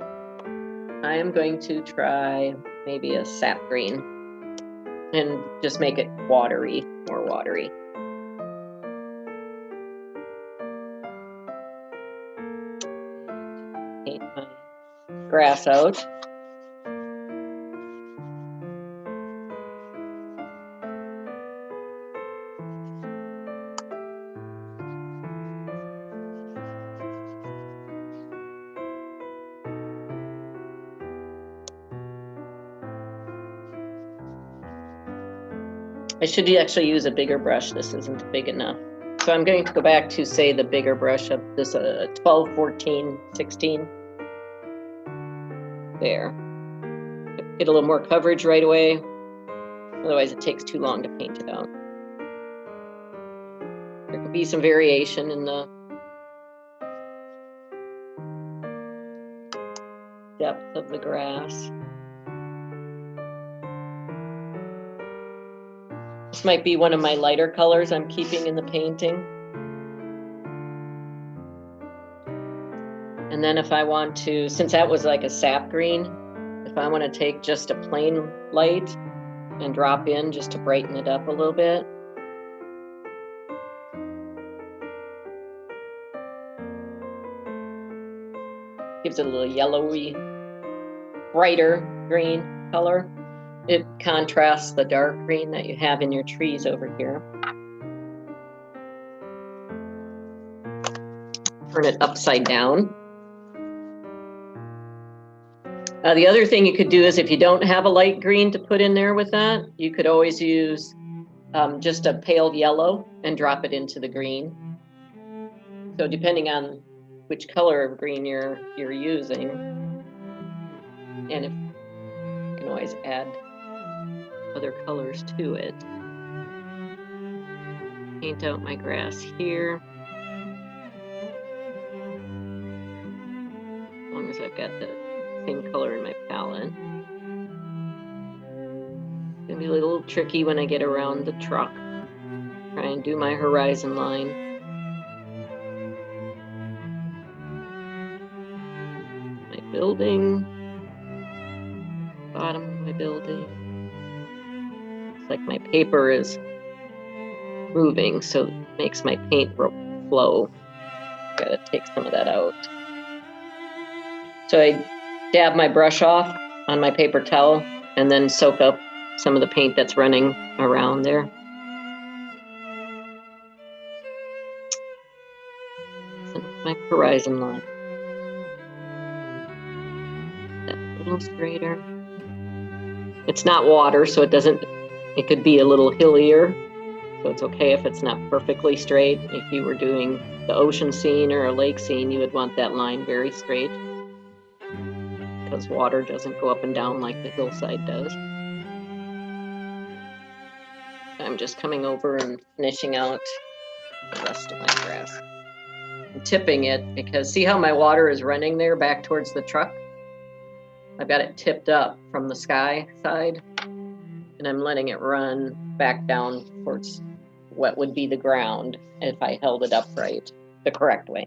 I am going to try maybe a sap green and just make it watery, more watery. Paint my grass out. I should actually use a bigger brush. This isn't big enough. So I'm going to go back to, say, the bigger brush of this 12, 14, 16. There. Get a little more coverage right away. Otherwise it takes too long to paint it out. There could be some variation in the depth of the grass. This might be one of my lighter colors I'm keeping in the painting. And then if I want to, since that was like a sap green, if I want to take just a plain light and drop in just to brighten it up a little bit. Gives it a little yellowy, brighter green color. It contrasts the dark green that you have in your trees over here. Turn it upside down. The other thing you could do is, if you don't have a light green to put in there with that, you could always use just a pale yellow and drop it into the green. So depending on which color of green you're using, and if you can always add other colors to it. Paint out my grass here. As long as I've got the same color in my palette. It's gonna be a little tricky when I get around the truck. Try and do my horizon line. My building. Bottom of my building. Looks like my paper is moving, so it makes my paint flow. Gotta take some of that out. So I dab my brush off on my paper towel and then soak up some of the paint that's running around there. My horizon line. That a little straighter. It's not water, so it could be a little hillier. So it's okay if it's not perfectly straight. If you were doing the ocean scene or a lake scene, you would want that line very straight, because water doesn't go up and down like the hillside does. I'm just coming over and finishing out the rest of my grass. I'm tipping it because see how my water is running there back towards the truck? I've got it tipped up from the sky side, and I'm letting it run back down towards what would be the ground if I held it upright the correct way.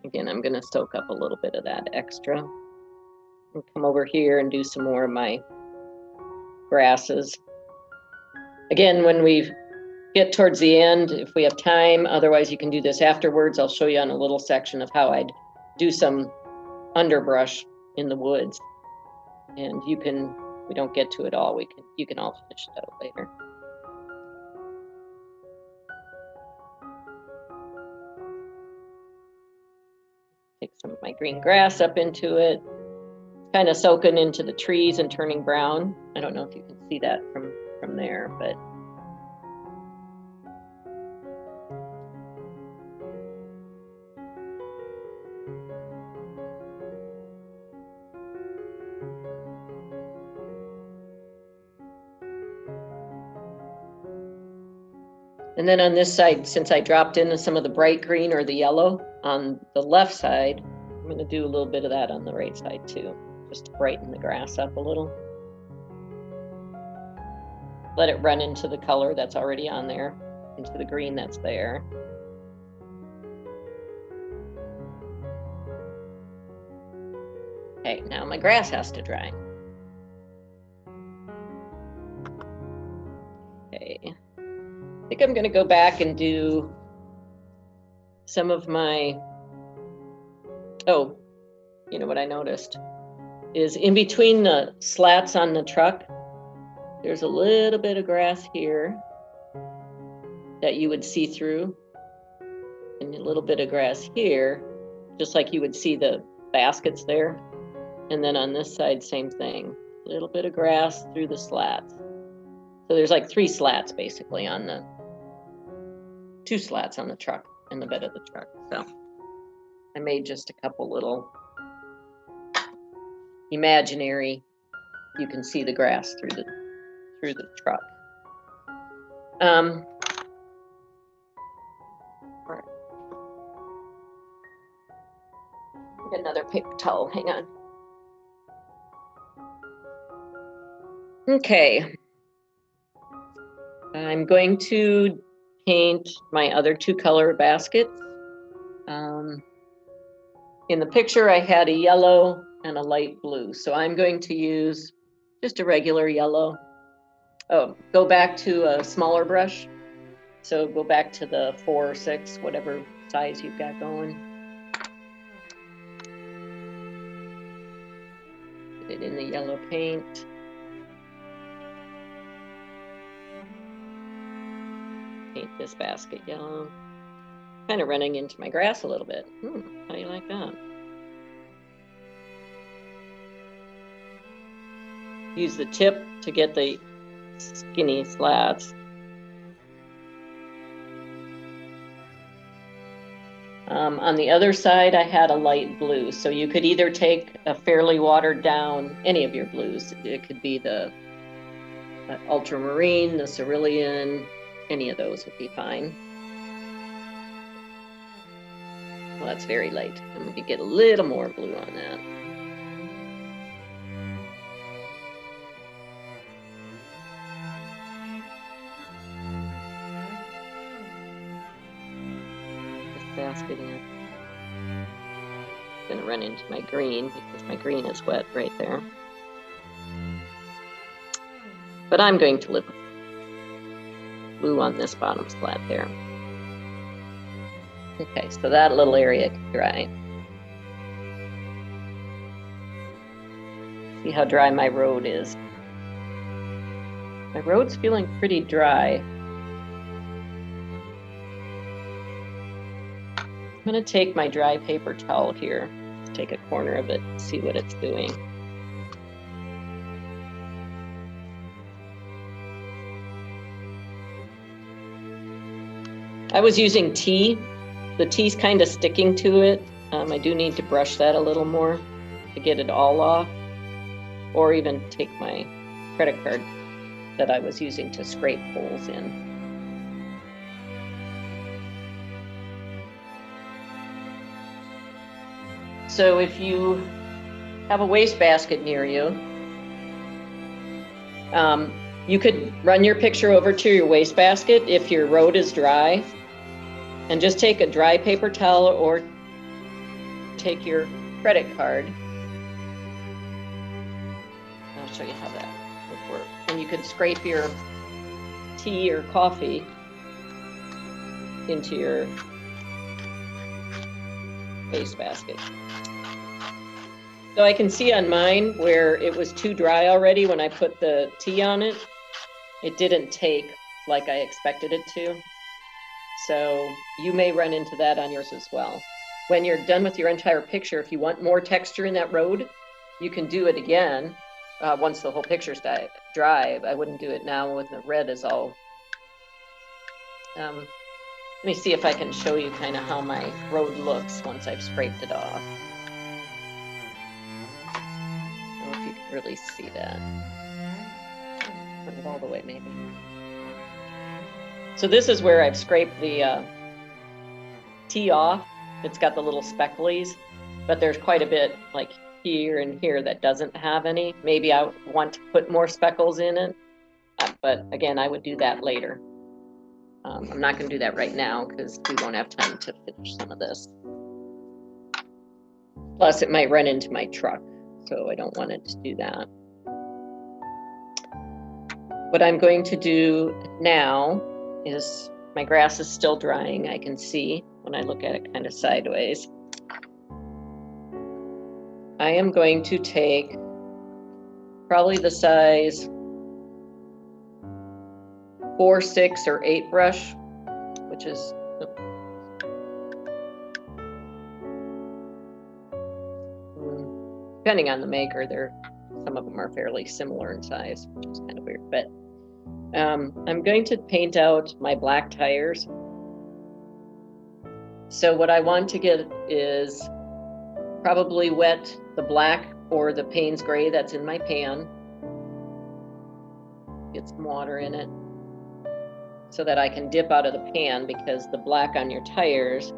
Again, I'm going to soak up a little bit of that extra. I'll come over here and do some more of my grasses. Again, when we get towards the end, if we have time, otherwise you can do this afterwards. I'll show you on a little section of how I'd do some underbrush in the woods. And you can, we don't get to it all, you can all finish it out later. Take some of my green grass up into it. Kind of soaking into the trees and turning brown. I don't know if you can see that from there, but and then on this side, since I dropped in some of the bright green or the yellow on the left side, I'm going to do a little bit of that on the right side too, just to brighten the grass up a little. Let it run into the color that's already on there, into the green that's there. Okay, now my grass has to dry. Okay, I think I'm going to go back and do some of my, oh, you know what I noticed is in between the slats on the truck, there's a little bit of grass here that you would see through, and a little bit of grass here, just like you would see the baskets there. And then on this side, same thing, a little bit of grass through the slats. So there's like 3 slats basically on the, 2 slats on the truck, in the bed of the truck. So I made just a couple little imaginary, you can see the grass through the truck. All right. Get another paper towel, hang on. Okay. I'm going to paint my other 2 color baskets. In the picture, I had a yellow and a light blue. So I'm going to use just a regular yellow. Oh, go back to a smaller brush. So go back to the 4 or 6, whatever size you've got going. Put it in the yellow paint. Paint this basket yellow. Kind of running into my grass a little bit. How do you like that? Use the tip to get the skinny slats. On the other side, I had a light blue. So you could either take a fairly watered down, any of your blues. It could be the ultramarine, the cerulean, any of those would be fine. Well, that's very light. I'm going to get a little more blue on that. Basket in. I'm gonna run into my green because my green is wet right there. But I'm going to live with blue on this bottom splat there. Okay, so that little area can dry. See how dry my road is. My road's feeling pretty dry. I'm gonna take my dry paper towel here, take a corner of it, see what it's doing. I was using tea. The tea's kind of sticking to it. I do need to brush that a little more to get it all off, or even take my credit card that I was using to scrape holes in. So if you have a wastebasket near you, you could run your picture over to your wastebasket if your road is dry, and just take a dry paper towel or take your credit card. I'll show you how that would work. And you could scrape your tea or coffee into your wastebasket. So I can see on mine where it was too dry already when I put the tea on it. It didn't take like I expected it to. So you may run into that on yours as well. When you're done with your entire picture, if you want more texture in that road, you can do it again once the whole picture's dry. I wouldn't do it now when the red is all. Let me see if I can show you kind of how my road looks once I've scraped it off. I don't know if you can really see that. Put it all the way, maybe. So this is where I've scraped the tea off. It's got the little specklies, but there's quite a bit like here and here that doesn't have any. Maybe I want to put more speckles in it, but again, I would do that later. I'm not going to do that right now because we won't have time to finish some of this. Plus, it might run into my truck, so I don't want it to do that. What I'm going to do now is, my grass is still drying, I can see when I look at it kind of sideways. I am going to take probably the size 4, 6, or 8 brush, which is depending on the maker, some of them are fairly similar in size, which is kind of weird. But I'm going to paint out my black tires. So what I want to get is probably wet the black or the Payne's gray that's in my pan. Get some water in it so that I can dip out of the pan, because the black on your tires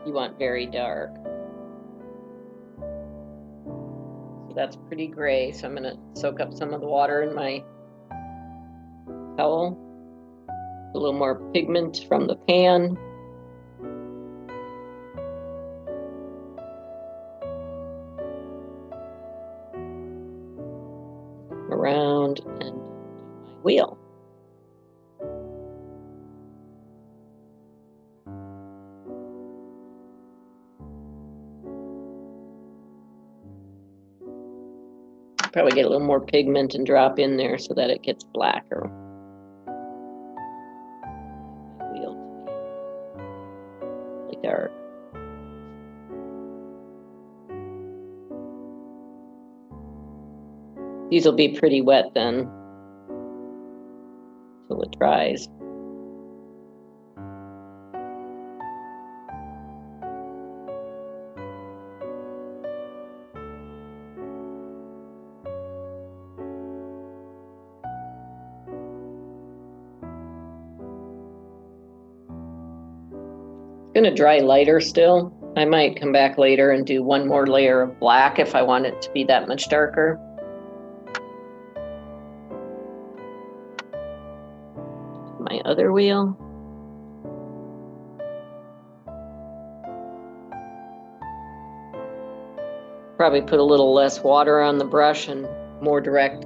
you want very dark. So that's pretty gray. So I'm going to soak up some of the water in my towel. A little more pigment from the pan. Around and my wheel. Probably get a little more pigment and drop in there so that it gets blacker. Wheel really dark. These will be pretty wet then until it dries. gonna dry lighter still. I might come back later and do one more layer of black if I want it to be that much darker. My other wheel. Probably put a little less water on the brush and more direct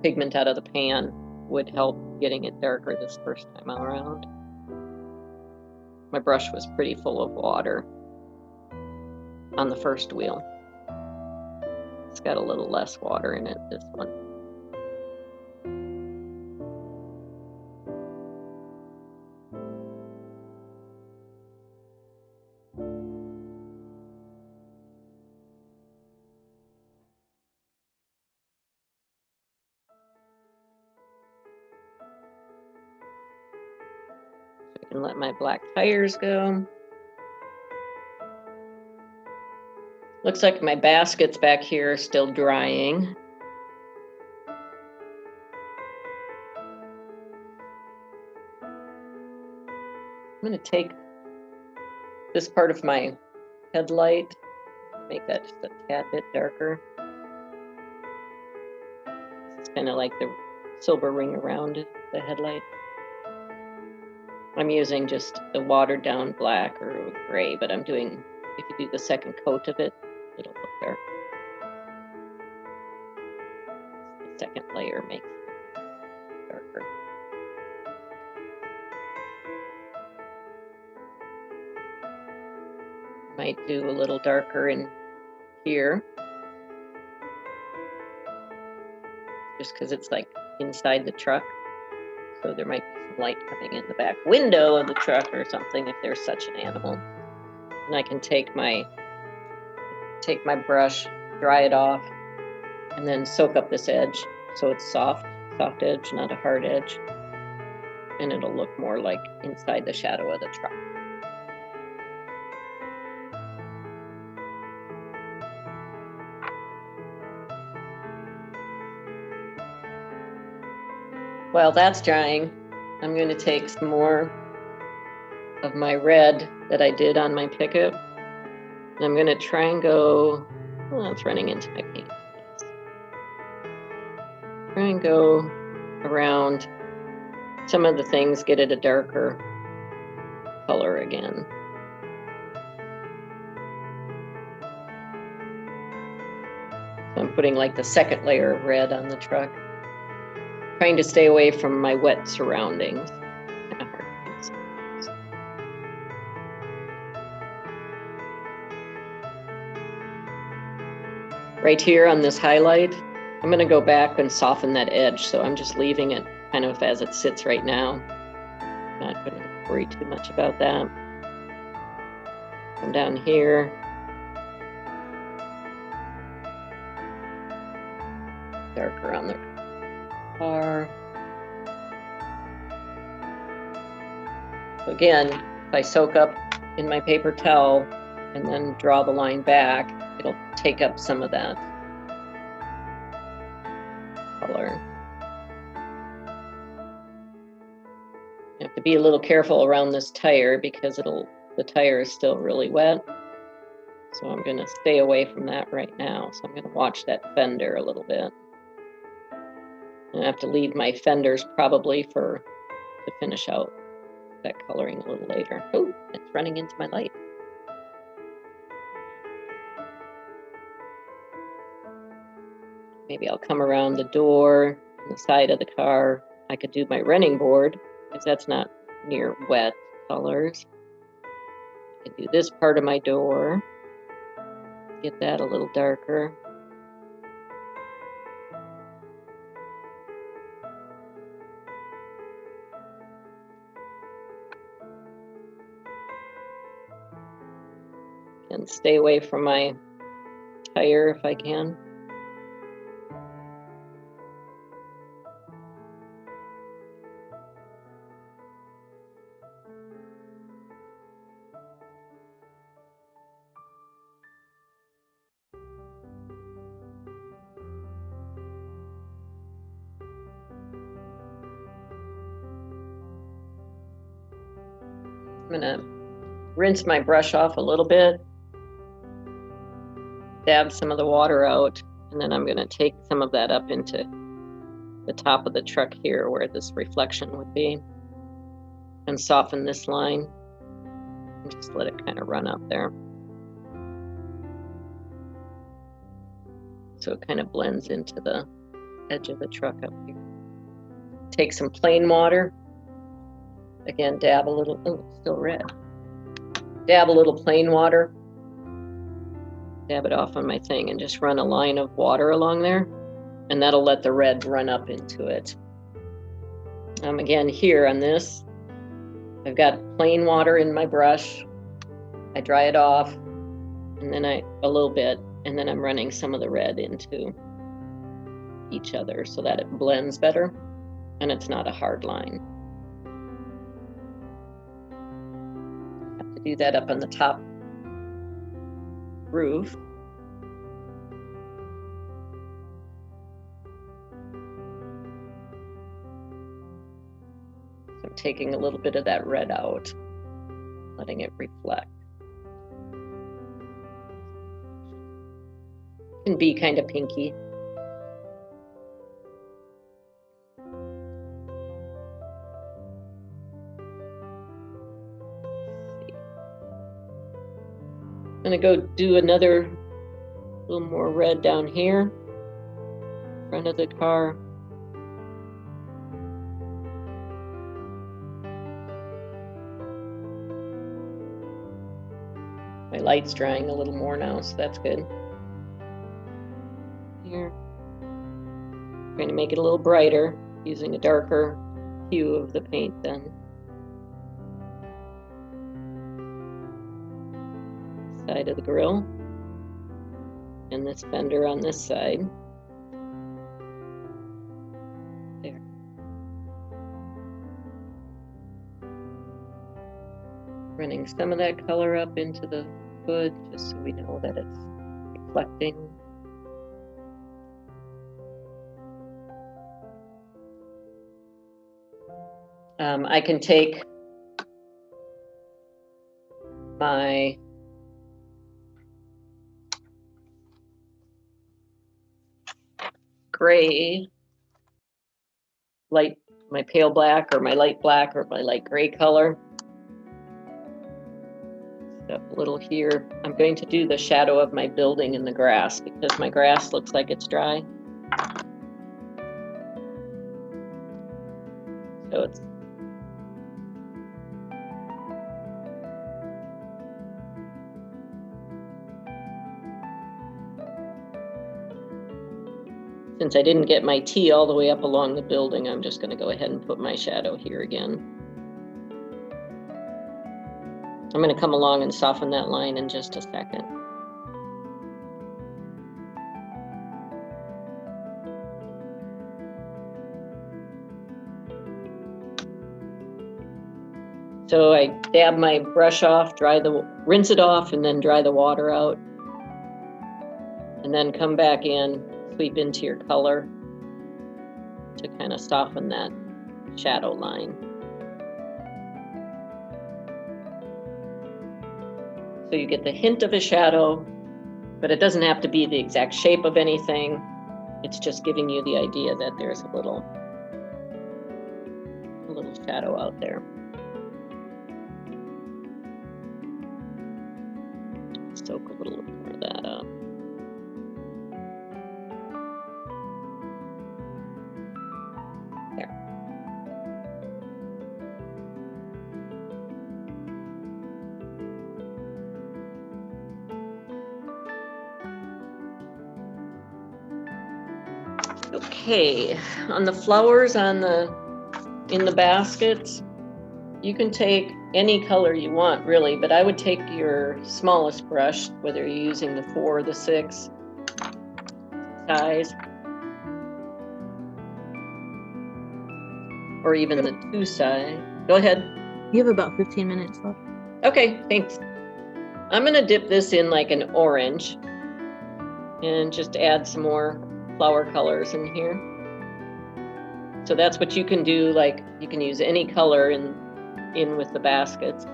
pigment out of the pan would help getting it darker this first time around. My brush was pretty full of water on the first wheel. It's got a little less water in it, this one. I can let my black tires go. Looks like my baskets back here are still drying. I'm going to take this part of my headlight, make that just a tad bit darker. It's kind of like the silver ring around the headlight. I'm using just a watered down black or gray, but I'm doing, if you do the second coat of it, it'll look dark. The second layer makes it darker. Might do a little darker in here, just because it's like inside the truck. So there might be some light coming in the back window of the truck or something if there's such an animal. And I can take my brush, dry it off, and then soak up this edge so it's soft edge, not a hard edge. And it'll look more like inside the shadow of the truck. While that's drying, I'm going to take some more of my red that I did on my pickup. And I'm going to try and go, well, it's running into my paint. Try and go around some of the things, get it a darker color again. So I'm putting like the second layer of red on the truck. Trying to stay away from my wet surroundings. Right here on this highlight, I'm going to go back and soften that edge. So I'm just leaving it kind of as it sits right now. Not going to worry too much about that. Come down here. Darker on the car. So again, if I soak up in my paper towel and then draw the line back, it'll take up some of that color. You have to be a little careful around this tire because the tire is still really wet. So I'm going to stay away from that right now. So I'm going to watch that fender a little bit. I have to leave my fenders probably to finish out that coloring a little later. Oh, it's running into my light. Maybe I'll come around the door on the side of the car. I could do my running board because that's not near wet colors. I could do this part of my door. Get that a little darker. And stay away from my tire if I can. I'm gonna rinse my brush off a little bit, dab some of the water out, and then I'm going to take some of that up into the top of the truck here where this reflection would be, and soften this line and just let it kind of run up there. So it kind of blends into the edge of the truck up here. Take some plain water. Again, dab a little, oh, it's still red. Dab a little plain water. Dab it off on my thing and just run a line of water along there. And that'll let the red run up into it. Again, here on this, I've got plain water in my brush. I dry it off, and then a little bit, and then I'm running some of the red into each other so that it blends better and it's not a hard line. Have to do that up on the top roof. So I'm taking a little bit of that red out, letting it reflect. Can be kind of pinky. I'm gonna go do another little more red down here, front of the car. My light's drying a little more now, so that's good. Here, trying to make it a little brighter using a darker hue of the paint then. Side of the grill and this fender on this side. There. Running some of that color up into the hood just so we know that it's reflecting. I can take my gray, my pale black or my light black or my light gray color. Up a little here. I'm going to do the shadow of my building in the grass because my grass looks like it's dry. So it's since I didn't get my T all the way up along the building, I'm just going to go ahead and put my shadow here again. I'm going to come along and soften that line in just a second. So I dab my brush off, rinse it off, and then dry the water out. And then come back in, sweep into your color to kind of soften that shadow line. So you get the hint of a shadow, but it doesn't have to be the exact shape of anything. It's just giving you the idea that there's a little shadow out there. Soak a little more of that up. There. Okay, on the flowers in the baskets, you can take any color you want really, but I would take your smallest brush, whether you're using the 4 or the 6 size, or even the 2 size. Go ahead. You have about 15 minutes left. Okay, thanks. I'm gonna dip this in like an orange and just add some more flower colors in here. So that's what you can do, like you can use any color in with the baskets.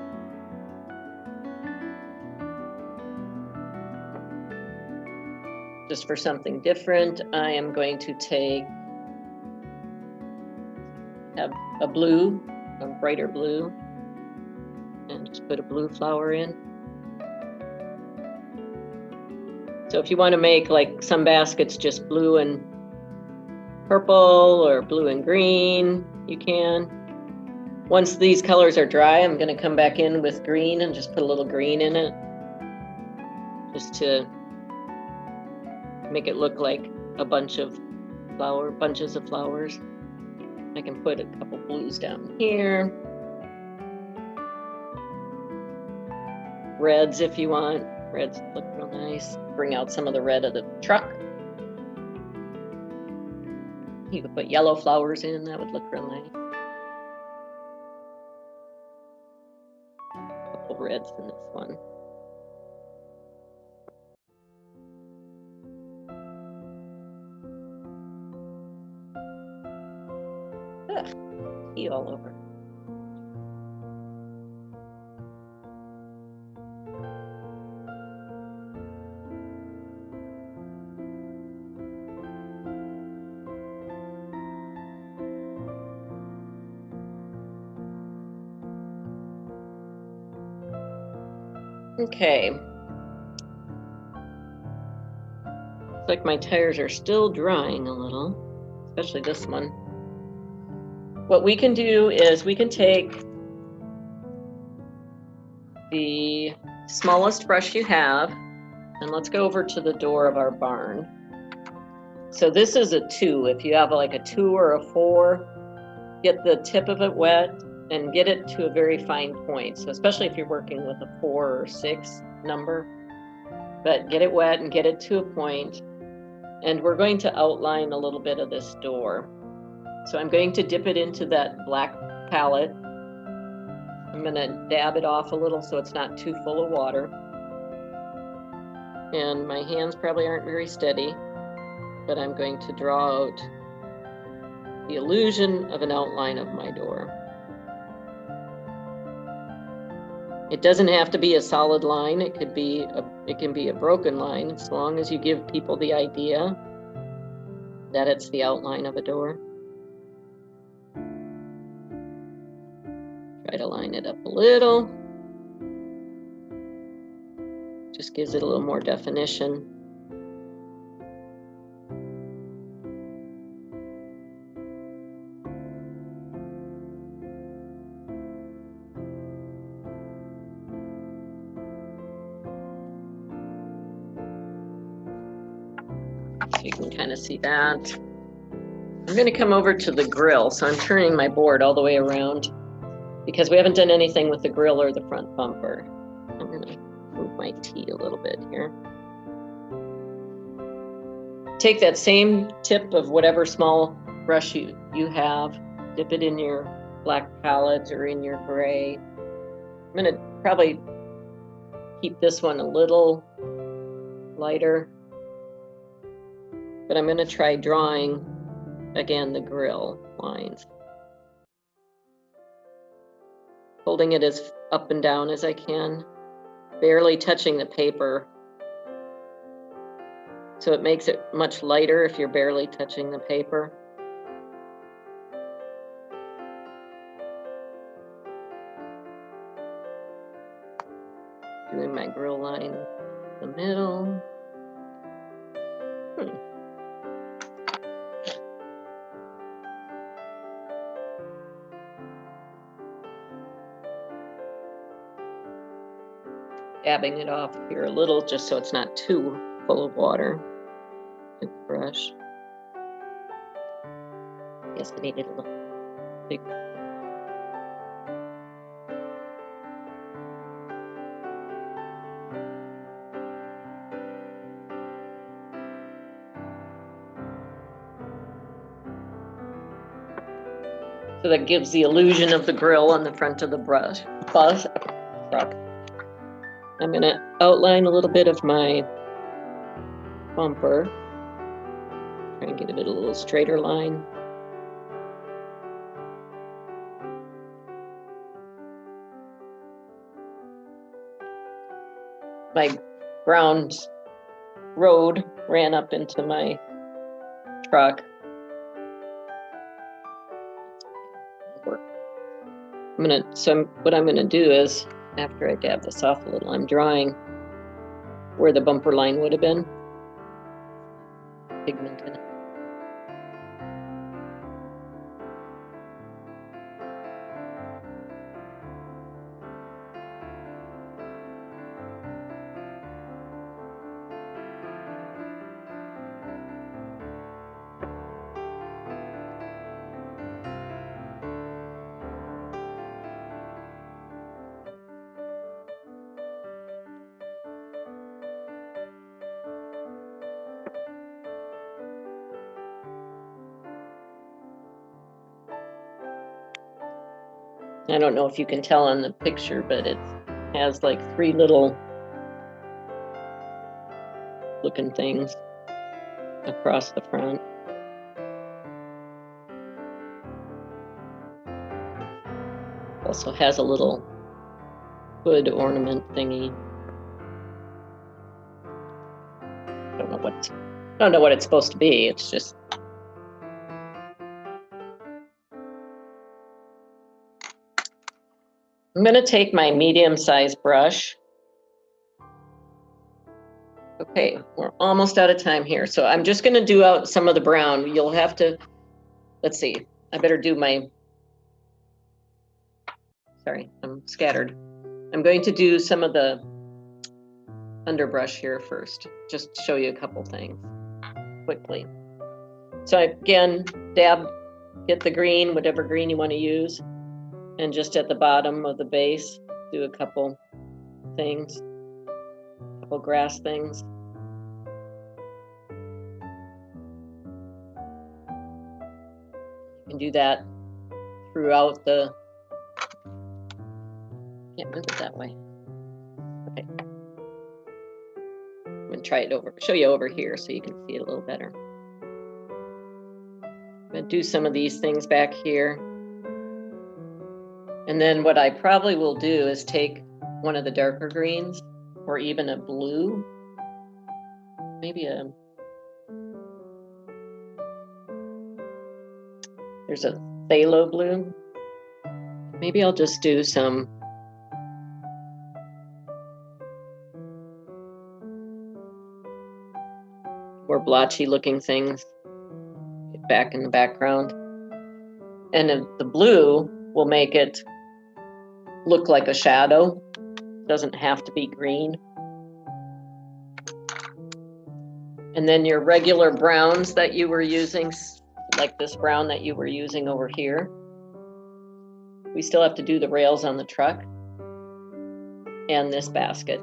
just for something different, I am going to have a blue, a brighter blue, and just put a blue flower in. So if you want to make like some baskets just blue and purple or blue and green, you can. Once these colors are dry, I'm going to come back in with green and just put a little green in it, just to make it look like a bunches of flowers. I can put a couple blues down here. Reds if you want. Reds look real nice. Bring out some of the red of the truck. You could put yellow flowers in, that would look real nice. A couple reds in this one. Tea all over. Okay. Looks like my tires are still drying a little, especially this one. What we can do is we can take the smallest brush you have, and let's go over to the door of our barn. So this is a 2. If you have like a 2 or a 4, get the tip of it wet and get it to a very fine point. So especially if you're working with a 4 or 6 number, but get it wet and get it to a point. And we're going to outline a little bit of this door. So I'm going to dip it into that black palette. I'm going to dab it off a little so it's not too full of water. And my hands probably aren't very steady, but I'm going to draw out the illusion of an outline of my door. It doesn't have to be a solid line. It can be a broken line, as long as you give people the idea that it's the outline of a door. Try to line it up a little. Just gives it a little more definition. So you can kind of see that. I'm going to come over to the grill. So I'm turning my board all the way around because we haven't done anything with the grill or the front bumper. I'm going to move my tea a little bit here. Take that same tip of whatever small brush you have, dip it in your black palette or in your gray. I'm going to probably keep this one a little lighter, but I'm going to try drawing again the grill lines, holding it as up and down as I can, barely touching the paper, so it makes it much lighter if you're barely touching the paper. Doing my grill line in the middle. Dabbing it off here a little just so it's not too full of water with the brush. Guess I needed a little big. So that gives the illusion of the grill on the front of the brush. I'm going to outline a little bit of my bumper. Try and get it a little straighter line. My ground road ran up into my truck. What I'm gonna do is, after I dab this off a little, I'm drawing where the bumper line would have been. Pigment in it. I don't know if you can tell on the picture, but it has like 3 little looking things across the front. Also has a little hood ornament thingy. I don't know what it's supposed to be. It's just I'm going to take my medium-sized brush. Okay, we're almost out of time here. So I'm just going to do out some of the brown. You'll have to, let's see, I better do my, sorry, I'm scattered. I'm going to do some of the underbrush here first, just to show you a couple things quickly. So again, get the green, whatever green you want to use. And just at the bottom of the base, do a couple things, a couple grass things. You can do that throughout the, can't move it that way. Okay. I'm gonna try it show you over here so you can see it a little better. I'm gonna do some of these things back here. And then what I probably will do is take one of the darker greens or even a blue, maybe there's a phthalo blue. Maybe I'll just do some more blotchy looking things back in the background. And the blue will make it look like a shadow. It doesn't have to be green. And then your regular browns that you were using, like this brown that you were using over here. We still have to do the rails on the truck and this basket.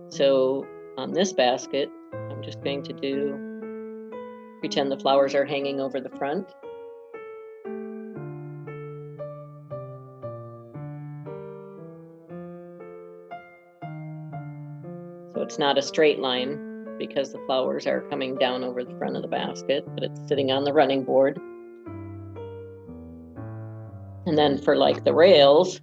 So on this basket, I'm just going to pretend the flowers are hanging over the front. So it's not a straight line because the flowers are coming down over the front of the basket, but it's sitting on the running board. And then for like the rails,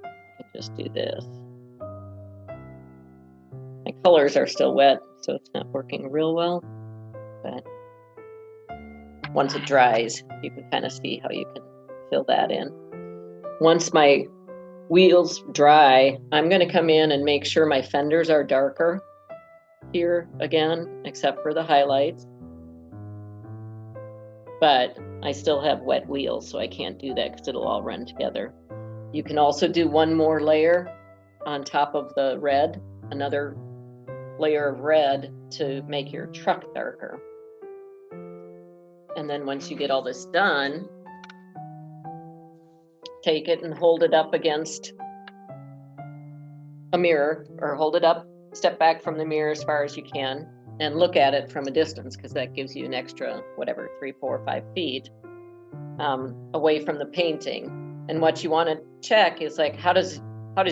I can just do this. My colors are still wet, so it's not working real well, but once it dries, you can kind of see how you can fill that in. Once my wheels dry, I'm going to come in and make sure my fenders are darker here again, except for the highlights. But I still have wet wheels, so I can't do that because it'll all run together. You can also do one more layer on top of the red, another layer of red to make your truck darker. And then once you get all this done, take it and hold it up against a mirror, or hold it up, step back from the mirror as far as you can, and look at it from a distance, because that gives you an extra, whatever, 3, 4, 5 feet away from the painting. And what you want to check is like, how does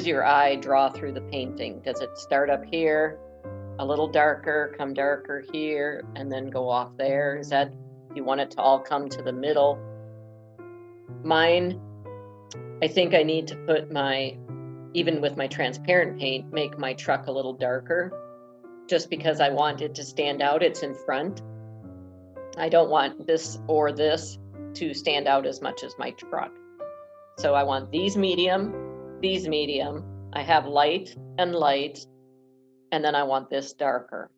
your eye draw through the painting? Does it start up here, a little darker, come darker here, and then go off there? Is that if you want it to all come to the middle. Mine, I think I need to put even with my transparent paint, make my truck a little darker, just because I want it to stand out. It's in front. I don't want this or this to stand out as much as my truck. So I want these medium. I have light, and then I want this darker.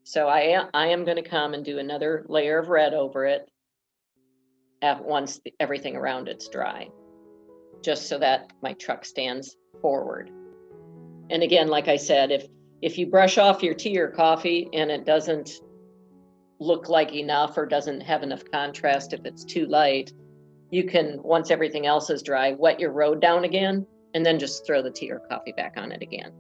So I am going to come and do another layer of red over it once everything around it's dry, just so that my truck stands forward. And again, like I said, if you brush off your tea or coffee and it doesn't look like enough or doesn't have enough contrast, if it's too light, you can, once everything else is dry, wet your road down again and then just throw the tea or coffee back on it again.